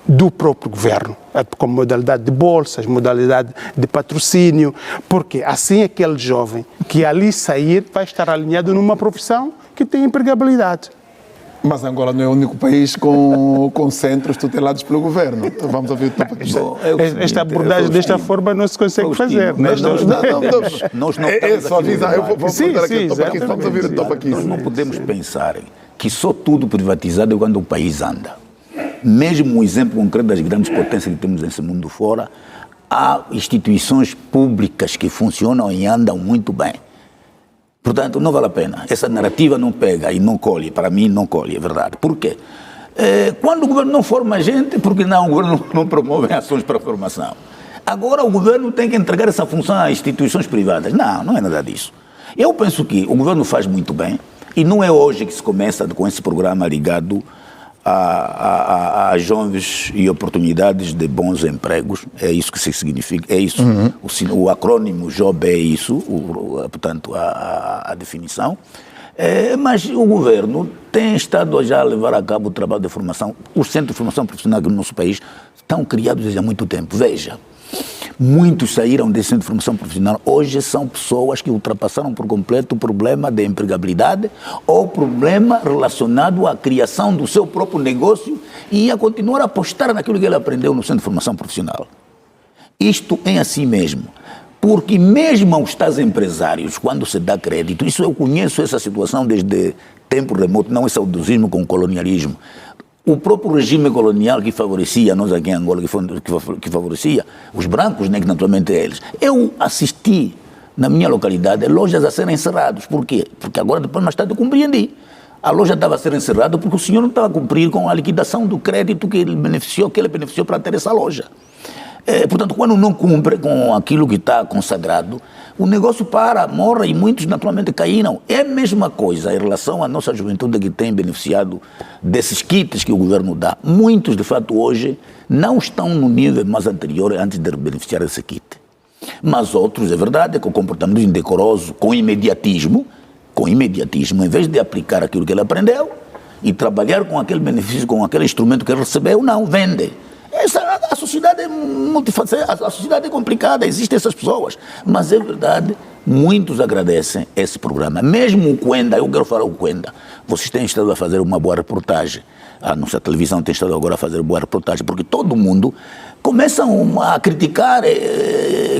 do próprio governo, com modalidade de bolsas, modalidade de patrocínio, porque assim aquele jovem que ali sair vai estar alinhado numa profissão que tem empregabilidade. Mas Angola não é o único país com centros tutelados pelo governo. Então vamos ouvir o Topa Quisquinha. Esta abordagem desta forma não se consegue fazer. Nós não é só avisar. Eu vou perguntar aqui o Topa Quisquinha. Vamos ouvir o Topa Quisquinha. Nós não podemos pensar que só tudo privatizado é quando o país anda. Mesmo o exemplo concreto das grandes potências que temos nesse mundo fora, há instituições públicas que funcionam e andam muito bem. Portanto, não vale a pena. Essa narrativa não pega e não colhe. Para mim, não colhe, é verdade. Por quê? Quando o governo não forma gente, porque não, o governo não promove ações para a formação. Agora o governo tem que entregar essa função a instituições privadas. Não, não é nada disso. Eu penso que o governo faz muito bem, e não é hoje que se começa com esse programa ligado a jovens e oportunidades de bons empregos. É isso que significa, é isso. O acrônimo JOB é isso, portanto, a definição. Mas o governo tem estado já a levar a cabo o trabalho de formação. Os centros de formação profissional no nosso país estão criados desde há muito tempo. Veja, muitos saíram desse centro de formação profissional. Hoje são pessoas que ultrapassaram por completo o problema de empregabilidade ou problema relacionado à criação do seu próprio negócio e a continuar a apostar naquilo que ele aprendeu no centro de formação profissional. Isto é assim mesmo. Porque mesmo aos tais empresários, quando se dá crédito, isso eu conheço essa situação desde tempo remoto, não é saudosismo com colonialismo. O próprio regime colonial que favorecia, nós aqui em Angola, que favorecia os brancos, né, que naturalmente é eles. Eu assisti, na minha localidade, lojas a serem encerradas. Por quê? Porque agora, depois, mais tarde, eu compreendi. A loja estava a ser encerrada porque o senhor não estava a cumprir com a liquidação do crédito que ele beneficiou para ter essa loja. Portanto, quando não cumpre com aquilo que está consagrado, o negócio para, morre e muitos naturalmente caíram. É a mesma coisa em relação à nossa juventude que tem beneficiado desses kits que o governo dá. Muitos, de fato, hoje não estão no nível mais anterior antes de beneficiar desse kit. Mas outros, é verdade, com comportamento indecoroso, com imediatismo, em vez de aplicar aquilo que ele aprendeu e trabalhar com aquele benefício, com aquele instrumento que ele recebeu, não, vende. A sociedade é multifacética, a sociedade é complicada, existem essas pessoas. Mas é verdade, muitos agradecem esse programa. Mesmo o Cuenda, eu quero falar o Cuenda, vocês têm estado a fazer uma boa reportagem. A nossa televisão tem estado agora a fazer boa reportagem, porque todo mundo começa a criticar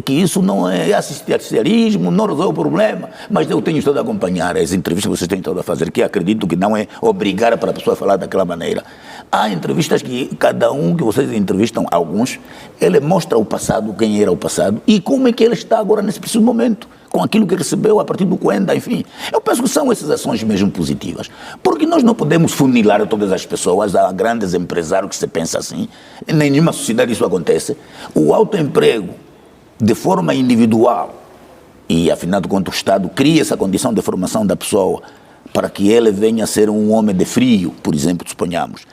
que isso não é assistencialismo, não resolve o problema. Mas eu tenho estado a acompanhar as entrevistas que vocês têm estado a fazer, que acredito que não é obrigar para a pessoa a falar daquela maneira. Há entrevistas que cada um que vocês entrevistam, alguns, ele mostra o passado, quem era o passado, e como é que ele está agora nesse preciso momento, com aquilo que recebeu a partir do Cuenda, enfim. Eu penso que são essas ações mesmo positivas. Porque nós não podemos funilar todas as pessoas a grandes empresários que se pensa assim. Em nenhuma sociedade isso acontece. O autoemprego, de forma individual, e afinal de contas o Estado cria essa condição de formação da pessoa para que ele venha a ser um homem de frio, por exemplo, suponhamos.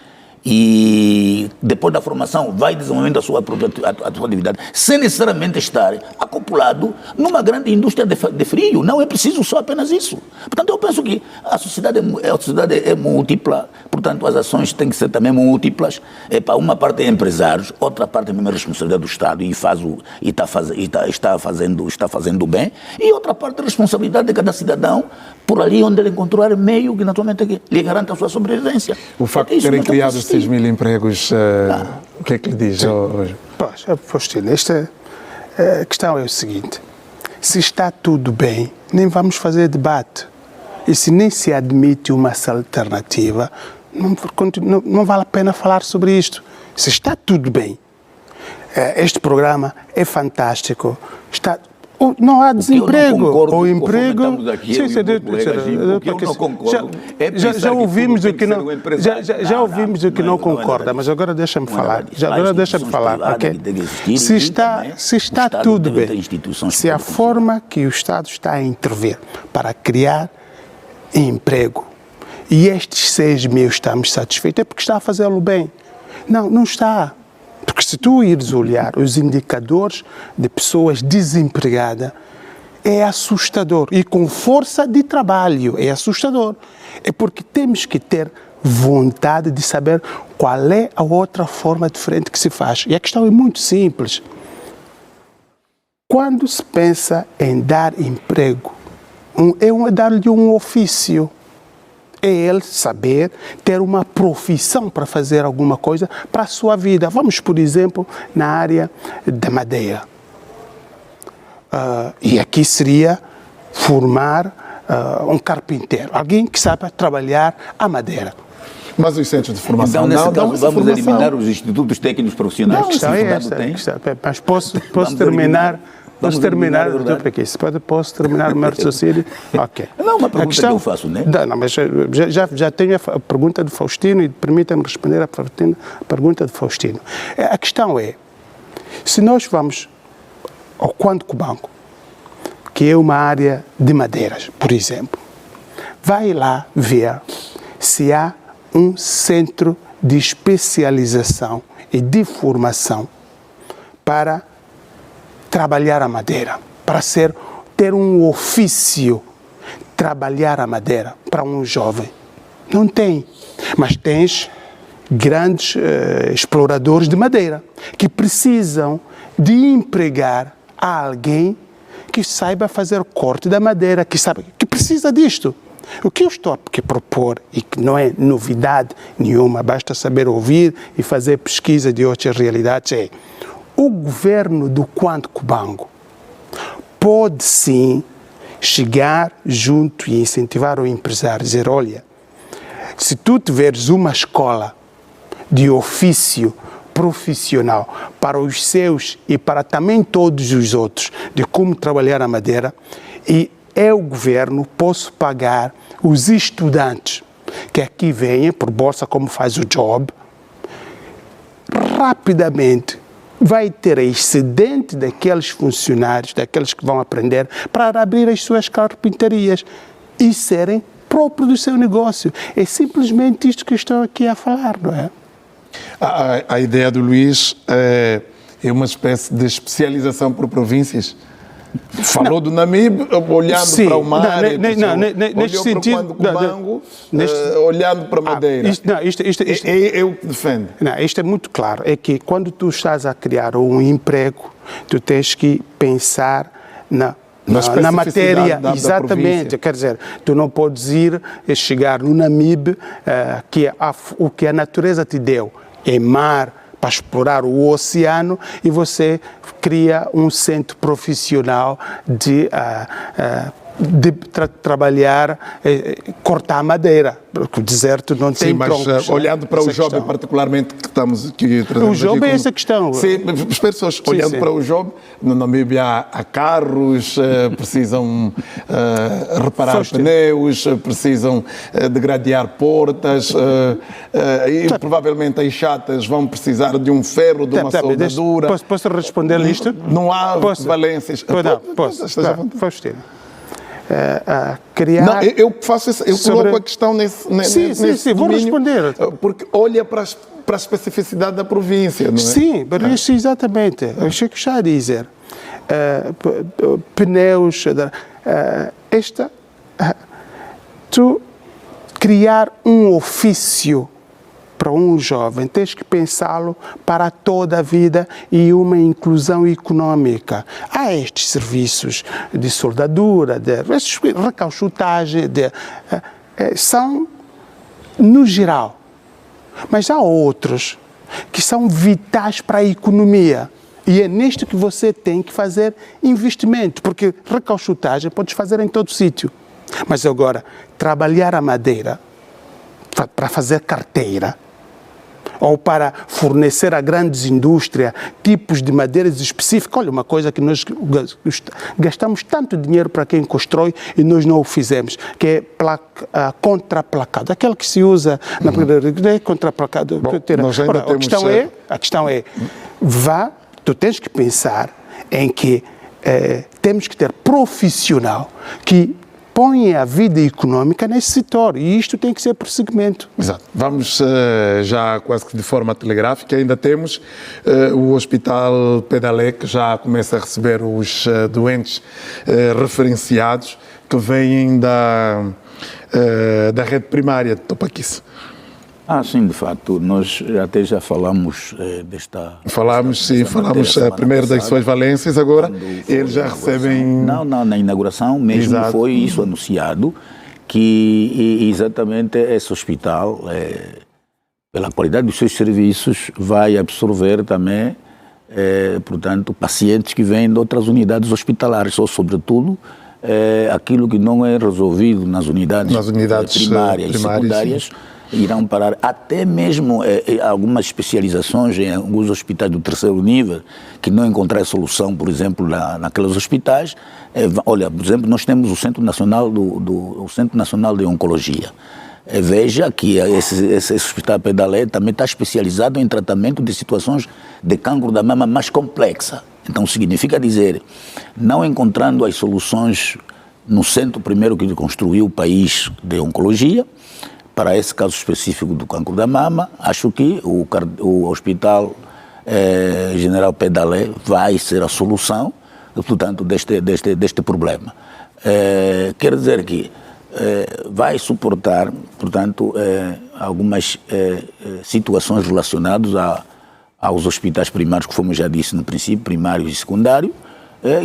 E depois da formação vai desenvolvendo a sua própria atividade, sem necessariamente estar acoplado numa grande indústria de frio. Não é preciso só apenas isso. Portanto, eu penso que a sociedade é múltipla, portanto, as ações têm que ser também múltiplas. Para uma parte é empresários, outra parte é mesmo a responsabilidade do Estado está fazendo bem, e outra parte é a responsabilidade de cada cidadão por ali onde ele encontrar meio que naturalmente lhe garante a sua sobrevivência. O facto de terem criado 6.000 empregos, o que é que lhe diz hoje? Pois, Faustino, esta questão é o seguinte: se está tudo bem, nem vamos fazer debate. E se nem se admite uma alternativa, não vale a pena falar sobre isto. Se está tudo bem, este programa é fantástico, não há desemprego ou emprego. Já ouvimos o que não, já ouvimos o que não concorda, mas agora deixa-me falar. Ok? Se está tudo bem, se a forma que o Estado está a intervir para criar emprego e estes 6.000 estamos satisfeitos, é porque está a fazê-lo bem. Não está. Porque se tu ires olhar os indicadores de pessoas desempregadas, é assustador. E com força de trabalho, é assustador. É porque temos que ter vontade de saber qual é a outra forma diferente que se faz. E a questão é muito simples. Quando se pensa em dar emprego, é dar-lhe um ofício. É ele saber ter uma profissão para fazer alguma coisa para a sua vida. Vamos, por exemplo, na área da madeira. E aqui seria formar um carpinteiro, alguém que saiba trabalhar a madeira. Mas os centros de formação Então, nesse não dão caso, essa vamos formação. eliminar os institutos técnicos profissionais Não, a que questão é cidade esta. tem. Mas posso eliminar. Posso Vamos terminar, eliminar, doutor Prequice, posso terminar o meu raciocínio? Ok. Não, uma pergunta que eu faço, né? Não, mas já tenho a pergunta de Faustino e permita-me responder a pergunta de Faustino. A questão é, se nós vamos ao Quanto Cubango, que é uma área de madeiras, por exemplo, vai lá ver se há um centro de especialização e de formação para trabalhar a madeira, para ter um ofício, trabalhar a madeira para um jovem. Não tem, mas tens grandes exploradores de madeira que precisam de empregar alguém que saiba fazer corte da madeira, que precisa disto. O que eu estou a propor, e que não é novidade nenhuma, basta saber ouvir e fazer pesquisa de outras realidades, é o governo do Quanto Cubango pode sim chegar junto e incentivar o empresário, dizer, olha, se tu tiveres uma escola de ofício profissional para os seus e para também todos os outros de como trabalhar a madeira, e eu, governo, posso pagar os estudantes que aqui vêm por bolsa, como faz o job, rapidamente vai ter excedente daqueles funcionários, daqueles que vão aprender, para abrir as suas carpintarias e serem próprios do seu negócio. É simplesmente isto que eu estou aqui a falar, não é? A ideia do Luís é uma espécie de especialização por províncias. Falou do Namib, olhando Sim, para o mar, neste sentido, olhando para a madeira. É o que defende. Não, isto é muito claro, é que quando tu estás a criar um emprego, tu tens que pensar na matéria, exatamente, quer dizer, tu não podes chegar no Namib, que o que a natureza te deu é mar, para explorar o oceano, e você cria um centro profissional de trabalhar, cortar madeira, porque o deserto não tem troncos. Mas olhando para o jovem, particularmente, que estamos aqui trazendo. O jovem é essa questão. Sim, as pessoas olhando para o jovem, no Namíbia há carros, precisam reparar pneus, precisam de gradear portas, e provavelmente as chatas vão precisar de um ferro, de uma soldadura. Posso responder-lhe isto? Não há valências. Posso. Faustino. Criar... Não, eu faço isso, eu coloco a questão nesse sim, vou responder. Porque olha para a especificidade da província, não é? Sim, exatamente. Eu achei que já a dizer. Pneus, tu criar um ofício para um jovem, tens que pensá-lo para toda a vida e uma inclusão econômica. Há estes serviços de soldadura, de recauchutagem, são no geral. Mas há outros que são vitais para a economia. E é neste que você tem que fazer investimento, porque recauchutagem podes fazer em todo sítio. Mas agora, trabalhar a madeira para fazer carteira, ou para fornecer a grandes indústrias tipos de madeiras específicas. Olha, uma coisa que nós gastamos tanto dinheiro para quem constrói e nós não o fizemos, que é contraplacado. Aquele que se usa na é contraplacado. Ora, a questão é, tu tens que pensar em que temos que ter profissional que põe a vida econômica nesse setor, e isto tem que ser por segmento. Exato. Vamos já quase que de forma telegráfica, ainda temos o Hospital Pedalé, que já começa a receber os doentes referenciados que vêm da rede primária de Topaquice. Sim, de facto, nós até já falamos desta... Falamos primeiro das suas valências, agora eles já recebem... Não, na inauguração mesmo. Exato. Foi isso anunciado, que exatamente esse hospital, pela qualidade dos seus serviços, vai absorver também, portanto, pacientes que vêm de outras unidades hospitalares, ou sobretudo aquilo que não é resolvido nas unidades primárias e secundárias, irão parar. Até mesmo algumas especializações em alguns hospitais do terceiro nível, que não encontraram solução, por exemplo, naqueles hospitais. Olha, por exemplo, nós temos o Centro Nacional o Centro Nacional de Oncologia. Veja que esse hospital Pedalé também está especializado em tratamento de situações de cancro da mama mais complexa. Então, significa dizer, não encontrando as soluções no centro primeiro que construiu o país de oncologia, para esse caso específico do cancro da mama, acho que o Hospital General Pedalé vai ser a solução, portanto, deste problema. Quer dizer que vai suportar, portanto, algumas situações relacionadas aos hospitais primários, que como já disse no princípio, primário e secundário,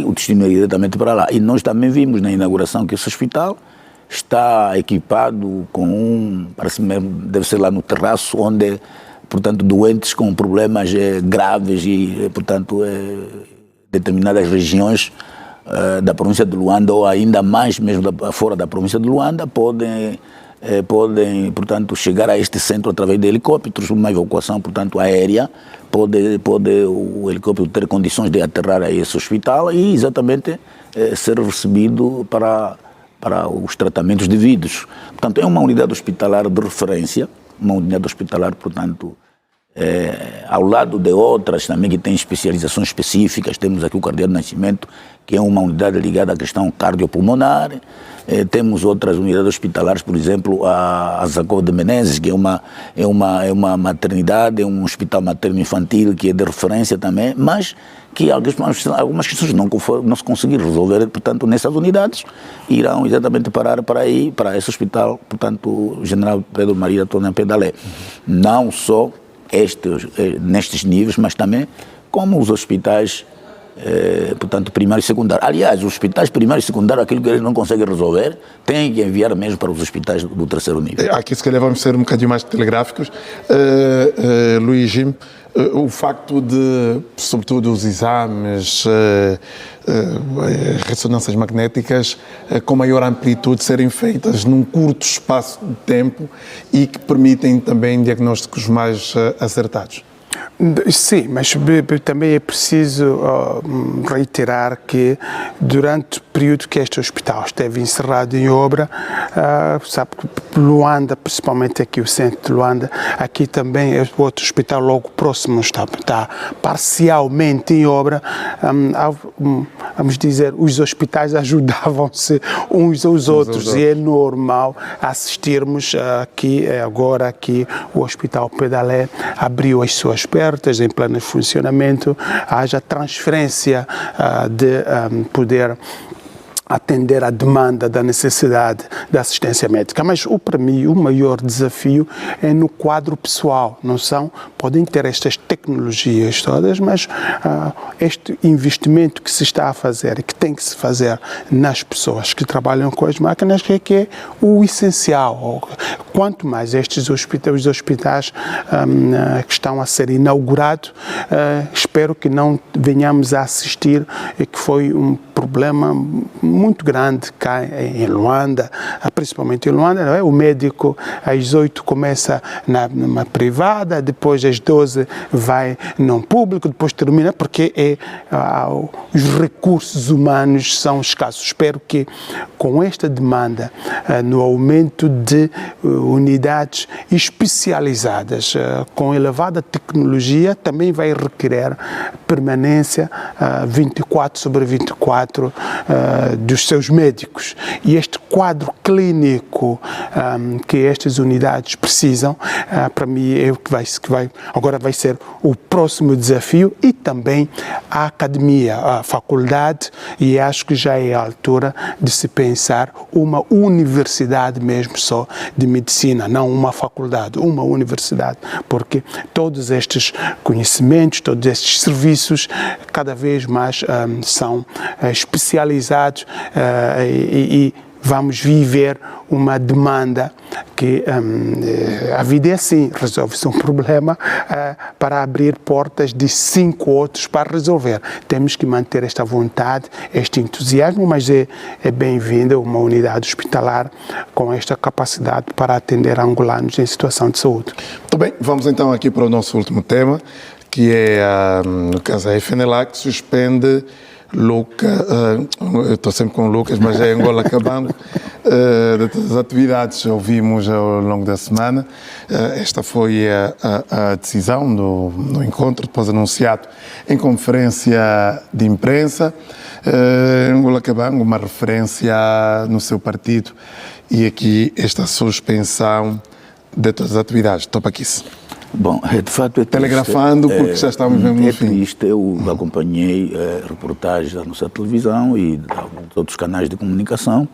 o destino é diretamente para lá. E nós também vimos na inauguração que esse hospital está equipado com parece mesmo, deve ser lá no terraço, onde, portanto, doentes com problemas graves e, portanto, determinadas regiões da província de Luanda, ou ainda mais mesmo fora da província de Luanda, podem, portanto, chegar a este centro através de helicópteros, uma evacuação, portanto, aérea, pode o helicóptero ter condições de aterrar a esse hospital e exatamente ser recebido para os tratamentos devidos. Portanto, é uma unidade hospitalar de referência, uma unidade hospitalar, portanto, ao lado de outras também que têm especializações específicas. Temos aqui o Cardeal Nascimento, que é uma unidade ligada à questão cardiopulmonar. Temos outras unidades hospitalares, por exemplo, a Zacó de Menezes, que é uma maternidade, é um hospital materno-infantil que é de referência também, mas que algumas questões não se conseguiram resolver, portanto, nessas unidades, irão exatamente parar para esse hospital, portanto, General Pedro Maria Antônio Pedalé. Não só nestes níveis, mas também como os hospitais, portanto, primário e secundário. Aliás, os hospitais primário e secundário, aquilo que eles não conseguem resolver, têm que enviar mesmo para os hospitais do terceiro nível. Aqui, se calhar, vamos ser um bocadinho mais telegráficos. Luís Jim, o facto de, sobretudo, os exames, ressonâncias magnéticas com maior amplitude serem feitas num curto espaço de tempo e que permitem também diagnósticos mais acertados. Sim, mas também é preciso reiterar que durante o período que este hospital esteve encerrado em obra, sabe que Luanda, principalmente aqui o centro de Luanda, aqui também é outro hospital logo próximo, está parcialmente em obra. Vamos dizer, os hospitais ajudavam-se uns aos outros e é normal assistirmos agora que o Hospital Pedalé abriu as suas portas em pleno funcionamento, haja transferência de poder atender à demanda da necessidade da assistência médica. Mas, para mim, o maior desafio é no quadro pessoal. Podem ter estas tecnologias todas, mas este investimento que se está a fazer e que tem que se fazer nas pessoas que trabalham com as máquinas que é o essencial. Quanto mais estes hospitais que estão a ser inaugurados, espero que não venhamos a assistir, que foi um problema muito grande cá em Luanda, principalmente em Luanda. O médico às 8 começa numa privada, depois às 12 vai num público, depois termina, porque os recursos humanos são escassos. Espero que com esta demanda, no aumento de unidades especializadas, com elevada tecnologia, também vai requerer permanência 24/24 dos seus médicos. E este quadro clínico que estas unidades precisam, para mim, é o que agora vai ser o próximo desafio, e também a academia, a faculdade, e acho que já é a altura de se pensar uma universidade mesmo só de medicina, não uma faculdade, uma universidade, porque todos estes conhecimentos, todos estes serviços, cada vez mais são especializados e vamos viver uma demanda que a vida é assim, resolve-se um problema para abrir portas de 5 outros para resolver. Temos que manter esta vontade, este entusiasmo, mas é bem-vinda uma unidade hospitalar com esta capacidade para atender angolanos em situação de saúde. Muito bem, vamos então aqui para o nosso último tema, que é, no caso, a FNLA, que suspende eu estou sempre com o Lucas, mas é Angola Cabango, de todas as atividades ouvimos ao longo da semana. Esta foi a decisão no encontro, depois anunciado em conferência de imprensa. Angola Cabango, uma referência no seu partido, e aqui esta suspensão de todas as atividades. Topa aqui. Bom, de fato é triste. Telegrafando, porque já estamos mesmo no fim. É triste, eu acompanhei reportagens da nossa televisão e dos outros canais de comunicação.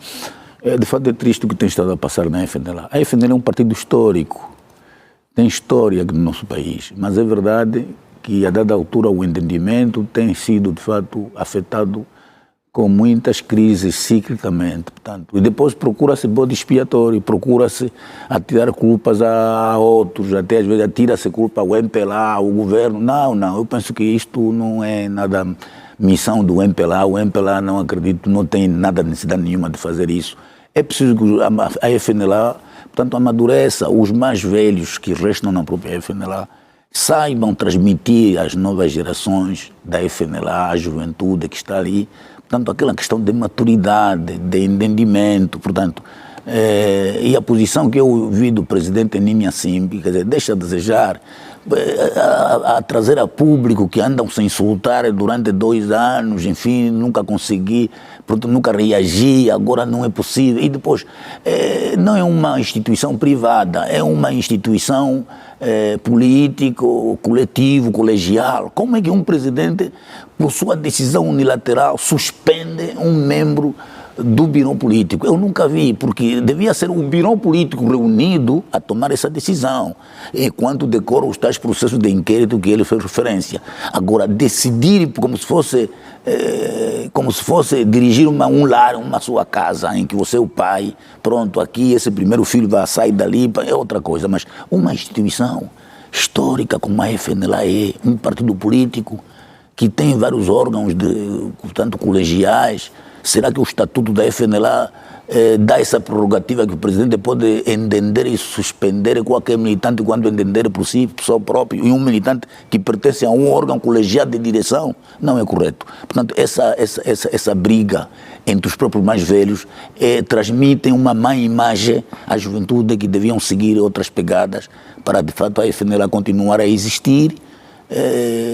De fato é triste o que tem estado a passar na FNLA. A FNLA é um partido histórico, tem história no nosso país, mas é verdade que a dada altura o entendimento tem sido de fato afetado com muitas crises ciclicamente, portanto, e depois procura-se bode expiatório, procura-se atirar culpas a outros, até às vezes atira-se culpa ao MPLA, ao governo. Não, eu penso que isto não é nada missão do MPLA, o MPLA não acredito, não tem nada necessidade nenhuma de fazer isso. É preciso que a FNLA, portanto, amadureça, os mais velhos que restam na própria FNLA, saibam transmitir às novas gerações da FNLA, à juventude que está ali, portanto, aquela questão de maturidade, de entendimento, portanto, e a posição que eu vi do presidente Nimi Simbi, quer dizer, deixa a desejar, a trazer a público que andam se insultar durante 2 anos, enfim, nunca consegui, portanto, nunca reagi, agora não é possível. E depois, não é uma instituição privada, é uma instituição político, coletivo, colegial. Como é que um presidente, por sua decisão unilateral, suspende um membro do Birô Político? Eu nunca vi, porque devia ser o Birô Político reunido a tomar essa decisão, enquanto decora os tais processos de inquérito que ele fez referência. Agora, decidir como se fosse dirigir um lar, uma sua casa, em que você é o pai, pronto, aqui esse primeiro filho vai sair dali, é outra coisa, mas uma instituição histórica como a FNLA é, um partido político que tem vários órgãos, portanto, colegiais. Será que o estatuto da FNLA dá essa prerrogativa que o presidente pode entender e suspender qualquer militante quando entender por si, por seu próprio, e um militante que pertence a um órgão colegiado de direção? Não é correto. Portanto, essa briga entre os próprios mais velhos transmitem uma má imagem à juventude, que deviam seguir outras pegadas para, de fato, a FNLA continuar a existir,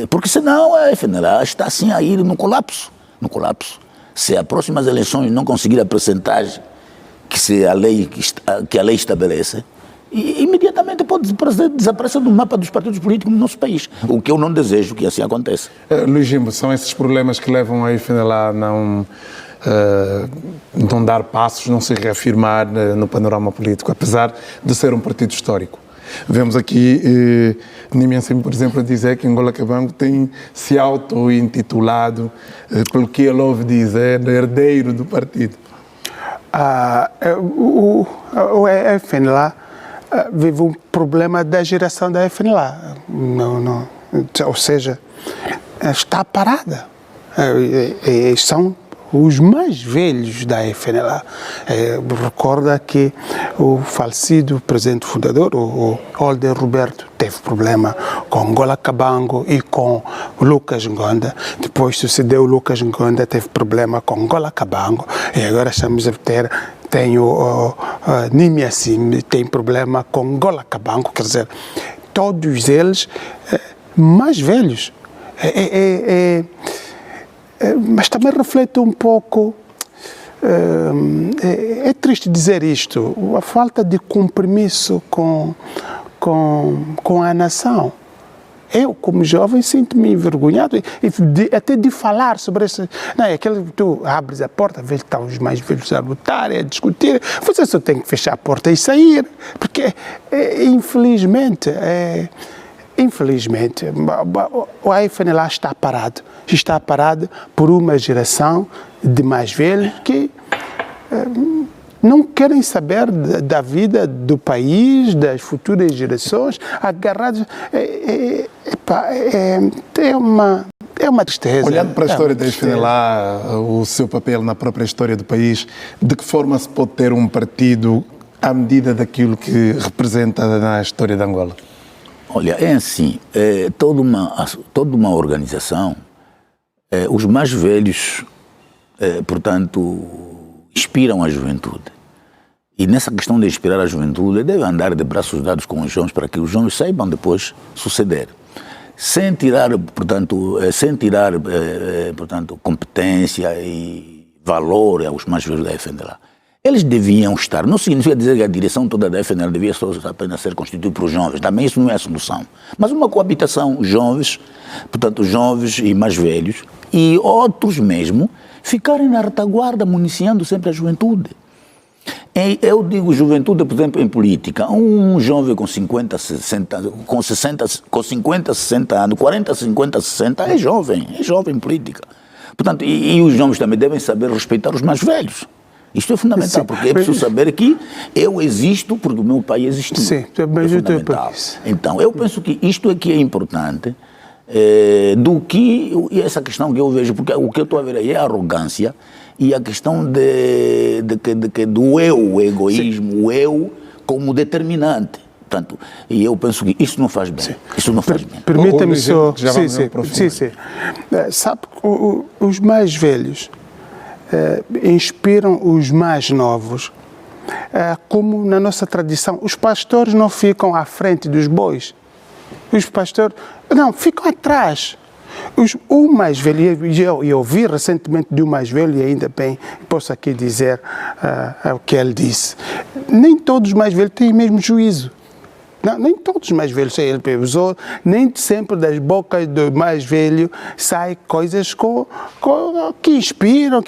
porque senão a FNLA está assim a ir no colapso. Se as próximas eleições não conseguir a percentagem que a lei estabelece, imediatamente pode desaparecer do mapa dos partidos políticos no nosso país, o que eu não desejo que assim aconteça. Luís Jimbo, são esses problemas que levam a FNLA a não dar passos, não se reafirmar no panorama político, apesar de ser um partido histórico. Vemos aqui Nimi Simbi, por exemplo, a dizer que Angola Cabango tem se auto-intitulado, pelo que ele ouve dizer, herdeiro do partido. O FNLA vive um problema da geração da FNLA. Ou seja, está parada. São os mais velhos da FNLA. Recorda que o falecido presidente fundador, o Holder Roberto, teve problema com Angola Cabango e com Lucas Ngonda. Depois sucedeu Lucas Ngonda, teve problema com Angola Cabango. E agora estamos a ter... Tem o Nimi Simbi, tem problema com Angola Cabango. Quer dizer, todos eles mais velhos. Mas também reflete um pouco, é triste dizer isto, a falta de compromisso com a nação. Eu, como jovem, sinto-me envergonhado, até de falar sobre isso. Não, é aquele que tu abres a porta, vês que estão os mais velhos a lutar, a discutir, você só tem que fechar a porta e sair, porque, infelizmente, o FNLA está parado por uma geração de mais velhos que não querem saber da vida do país, das futuras gerações, agarrados. É uma tristeza. Olhando para a história da FNLA, o seu papel na própria história do país, de que forma se pode ter um partido à medida daquilo que representa na história de Angola? Olha, é assim, toda uma organização, os mais velhos, portanto, inspiram a juventude. E nessa questão de inspirar a juventude, deve andar de braços dados com os jovens para que os jovens saibam depois suceder. Sem tirar, portanto, competência e valor aos mais velhos da FNLA. Eles deviam estar, não significa dizer que a direção toda da FNLA devia apenas ser constituída por jovens, também isso não é a solução. Mas uma coabitação, jovens e mais velhos, e outros mesmo, ficarem na retaguarda, municiando sempre a juventude. Eu digo juventude, por exemplo, em política. Um jovem com 50, 60 anos, 40, 50, 60, é jovem em política. Portanto, e os jovens também devem saber respeitar os mais velhos. Isto é fundamental, porque é preciso saber que eu existo porque o meu pai existiu. Sim, é fundamental. Então, eu penso que isto aqui é importante, do que essa questão que eu vejo, porque o que eu estou a ver aí é a arrogância e a questão do eu, o egoísmo, o eu como determinante. Portanto, e eu penso que isso não faz bem. Sim. Isso não faz bem. Permita-me só... Sim. Sabe, os mais velhos inspiram os mais novos. Como na nossa tradição, os pastores não ficam à frente dos bois. Os pastores, não, ficam atrás. O mais velho, eu ouvi recentemente de um mais velho, e ainda bem posso aqui dizer o que ele disse. Nem todos os mais velhos têm o mesmo juízo. Não, nem todos os mais velhos têm ele usou, nem sempre das bocas do mais velho saem coisas que inspiram.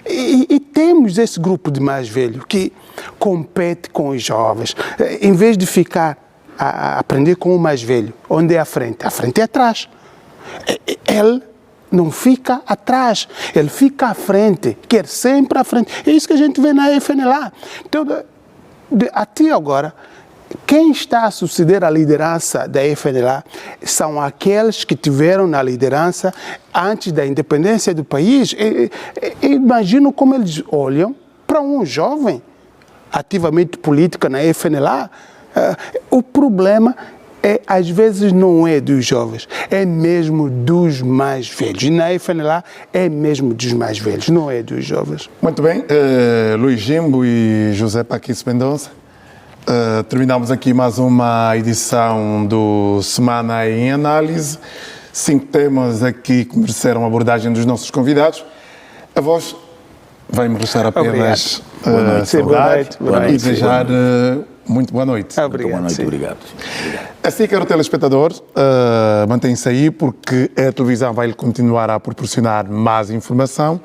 E temos esse grupo de mais velho que compete com os jovens. Em vez de ficar a aprender com o mais velho, onde é a frente? A frente é atrás. Ele não fica atrás, ele fica à frente, quer sempre à frente. É isso que a gente vê na FNLA. Então, até agora, quem está a suceder a liderança da FNLA são aqueles que tiveram na liderança antes da independência do país. Imagino como eles olham para um jovem ativamente político na FNLA. O problema às vezes não é dos jovens, é mesmo dos mais velhos. E na FNLA é mesmo dos mais velhos, não é dos jovens. Muito bem, Luís Jimbo e José Paquito Mendonça. Terminamos aqui mais uma edição do Semana em Análise. 5 temas aqui que mereceram a abordagem dos nossos convidados. A voz vai-me restar apenas saudar e desejar muito boa noite. Obrigado. Boa noite, obrigado. Assim, caro telespectador, mantém-se aí porque a televisão vai-lhe continuar a proporcionar mais informação.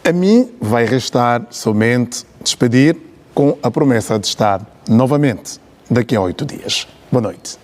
A mim vai restar somente despedir com a promessa de estar novamente daqui a 8 dias. Boa noite.